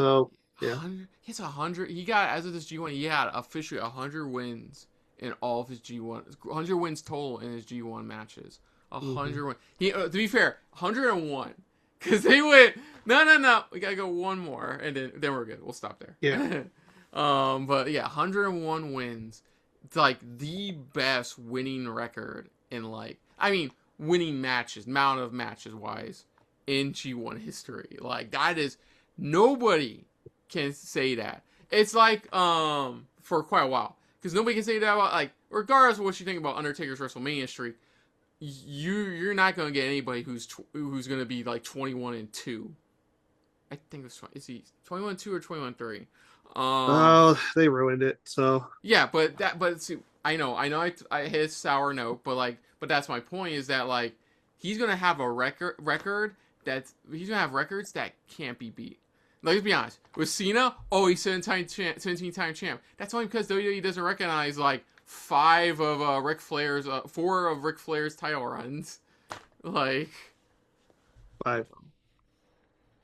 Speaker 1: 100. He got, as of this G1, he had officially 100 wins in all of his G1, 100 wins total in his G1 matches. 100 wins. He, to be fair, 101, because they went no. We gotta go one more, and then we're good. We'll stop there.
Speaker 2: Yeah.
Speaker 1: But yeah, 101 wins. It's like the best winning record in winning matches, amount of matches wise in G1 history. Like that is, nobody can say that. It's like for quite a while. Because nobody can say that about, like, regardless of what you think about Undertaker's WrestleMania streak, you're not going to get anybody who's going to be, like, 21-2. I think it's, is he 21-2 or 21-3?
Speaker 2: They ruined it, so. Yeah,
Speaker 1: but see, I know I hit a sour note, but that's my point, is that, like, he's going to have a record he's going to have records that can't be beat. Let's be honest. With Cena, he's 17-time champ. That's only because WWE doesn't recognize, like, 4 of Ric Flair's title runs. Like,
Speaker 2: 5.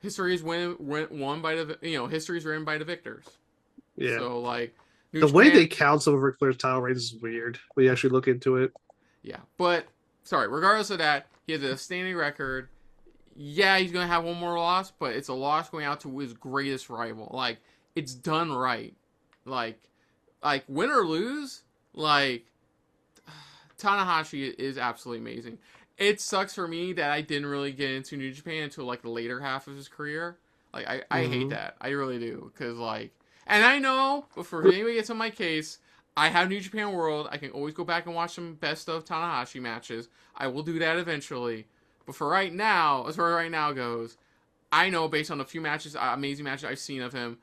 Speaker 1: History is won by history is written by the victors.
Speaker 2: Yeah.
Speaker 1: So, like,
Speaker 2: the way they count some of Ric Flair's title reigns is weird when you actually look into it.
Speaker 1: Yeah. But, regardless of that, he has a standing record. Yeah, he's going to have one more loss, but it's a loss going out to his greatest rival. Like, it's done right. Like win or lose, like, Tanahashi is absolutely amazing. It sucks for me that I didn't really get into New Japan until, like, the later half of his career. Like, I hate that. I really do. Because, like, and I know, before anybody gets on my case, I have New Japan World. I can always go back and watch some best of Tanahashi matches. I will do that eventually. But for right now, as far as right now goes, I know based on the few matches, amazing matches I've seen of him,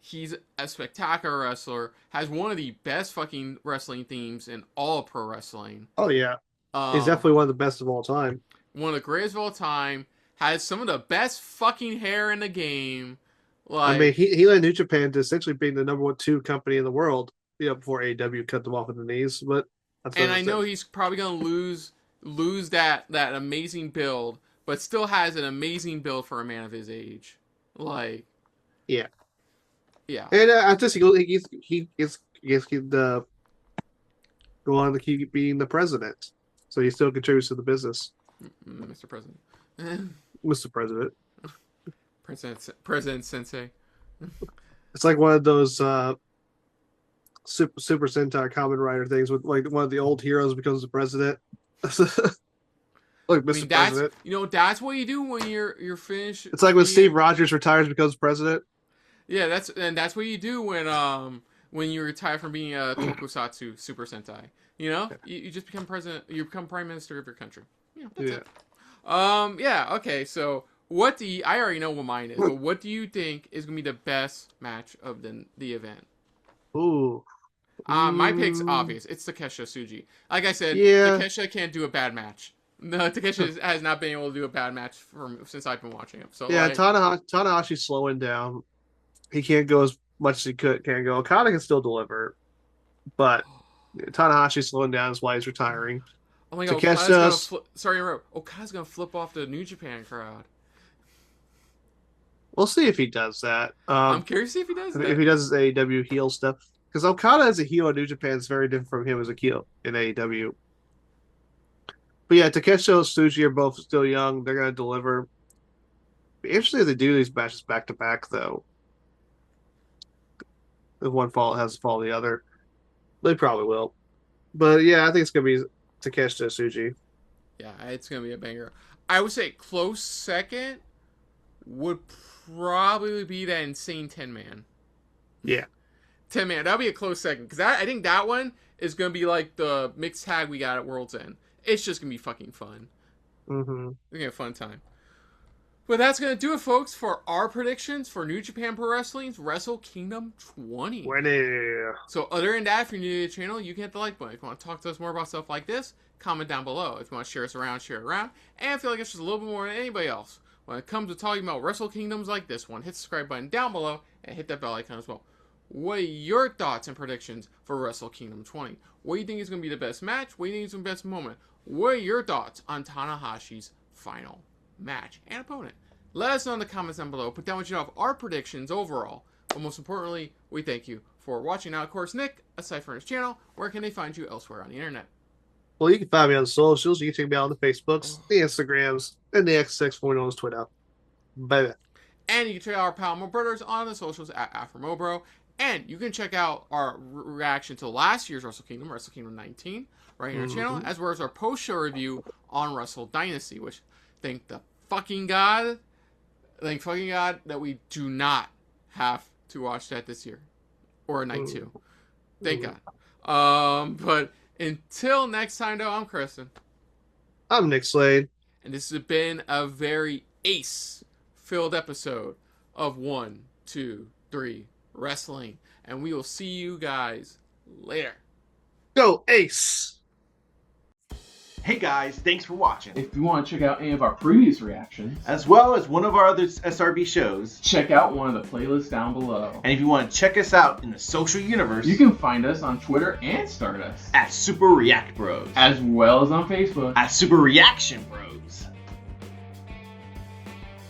Speaker 1: he's a spectacular wrestler, has one of the best fucking wrestling themes in all of pro wrestling.
Speaker 2: Oh, yeah. He's definitely one of the best of all time.
Speaker 1: One of the greatest of all time, has some of the best fucking hair in the game. Like,
Speaker 2: I mean, he led New Japan to essentially being the number 2 company in the world, before AEW cut them off at the knees. But
Speaker 1: I know he's probably going to lose that amazing build, but still has an amazing build for a man of his age. Like,
Speaker 2: yeah.
Speaker 1: And
Speaker 2: I just he gets the go on to keep being the president, so he still contributes to the business.
Speaker 1: Mr. President.
Speaker 2: Mr. President.
Speaker 1: President Sensei.
Speaker 2: It's like one of those Super Sentai Kamen Rider things with, like, one of the old heroes becomes the president. Like, Mr. President.
Speaker 1: That's what you do when you're finished.
Speaker 2: It's like when Steve Rogers retires, becomes president.
Speaker 1: Yeah, that's what you do when when you retire from being a tokusatsu Super Sentai. You know, you just become president. You become prime minister of your country. Yeah, that's it. Yeah. Okay. So, I already know what mine is, but what do you think is gonna be the best match of the event?
Speaker 2: Ooh.
Speaker 1: My pick's obvious. It's Takeshita Tsuji. Like I said,
Speaker 2: Yeah.
Speaker 1: Takeshita can't do a bad match. No, Takeshita has not been able to do a bad match since I've been watching him. So
Speaker 2: yeah, Tanahashi's slowing down. He can't go as much as he can't go. Okada can still deliver, but Tanahashi's slowing down. Is why he's retiring.
Speaker 1: Oh my god, Okada's gonna flip off the New Japan crowd.
Speaker 2: We'll see if he does that.
Speaker 1: I'm curious to see if he does that.
Speaker 2: If he does his AEW heel stuff. Because Okada as a heel in New Japan is very different from him as a heel in AEW. But yeah, Takeshita and Tsuji are both still young. They're going to deliver. Be interesting if they do these matches back to back, though. If one has to follow the other. They probably will. But yeah, I think it's going to be Takeshita and Tsuji.
Speaker 1: Yeah, it's going to be a banger. I would say close second would probably be that insane 10-man.
Speaker 2: Yeah.
Speaker 1: 10-man. That'll be a close second. Because I think that one is going to be like the mixed tag we got at World's End. It's just going to be fucking fun.
Speaker 2: Mm-hmm.
Speaker 1: We're going to have a fun time. But that's going to do it, folks, for our predictions for New Japan Pro Wrestling's Wrestle Kingdom 20. So other than that, if you're new to the channel, you can hit the like button. If you want to talk to us more about stuff like this, comment down below. If you want to share us around, share it around. And I feel like it's just a little bit more than anybody else. When it comes to talking about Wrestle Kingdoms like this one, hit the subscribe button down below and hit that bell icon as well. What are your thoughts and predictions for Wrestle Kingdom 20? What do you think is going to be the best match? What do you think is the best moment? What are your thoughts on Tanahashi's final match and opponent? Let us know in the comments down below. Put down what you know of our predictions overall. But most importantly, we thank you for watching. Now, of course, Nick, aside from his channel, where can they find you elsewhere on the internet?
Speaker 2: Well, you can find me on the socials. You can check me out on the Facebooks, the Instagrams, and the X6 formerly known as Twitter. Bye-bye.
Speaker 1: And you can check out our pal Mo Brothers on the socials at AfroMoBro. And you can check out our reaction to last year's Wrestle Kingdom 19, right here on the channel, as well as our post-show review on Wrestle Dynasty, which, thank fucking God that we do not have to watch that this year. Or night 2. Thank God. But until next time, though, I'm Kristen.
Speaker 2: I'm Nick Slade.
Speaker 1: And this has been a very ace-filled episode of 1, 2, 3 Wrestling. And we will see you guys later.
Speaker 2: Go Ace!
Speaker 3: Hey guys, thanks for watching.
Speaker 1: If you want to check out any of our previous reactions,
Speaker 3: as well as one of our other SRB shows,
Speaker 1: check out one of the playlists down below.
Speaker 3: And if you want to check us out in the social universe,
Speaker 1: you can find us on Twitter and Stardust
Speaker 3: at Super React Bros,
Speaker 1: as well as on Facebook
Speaker 3: at Super Reaction Bros.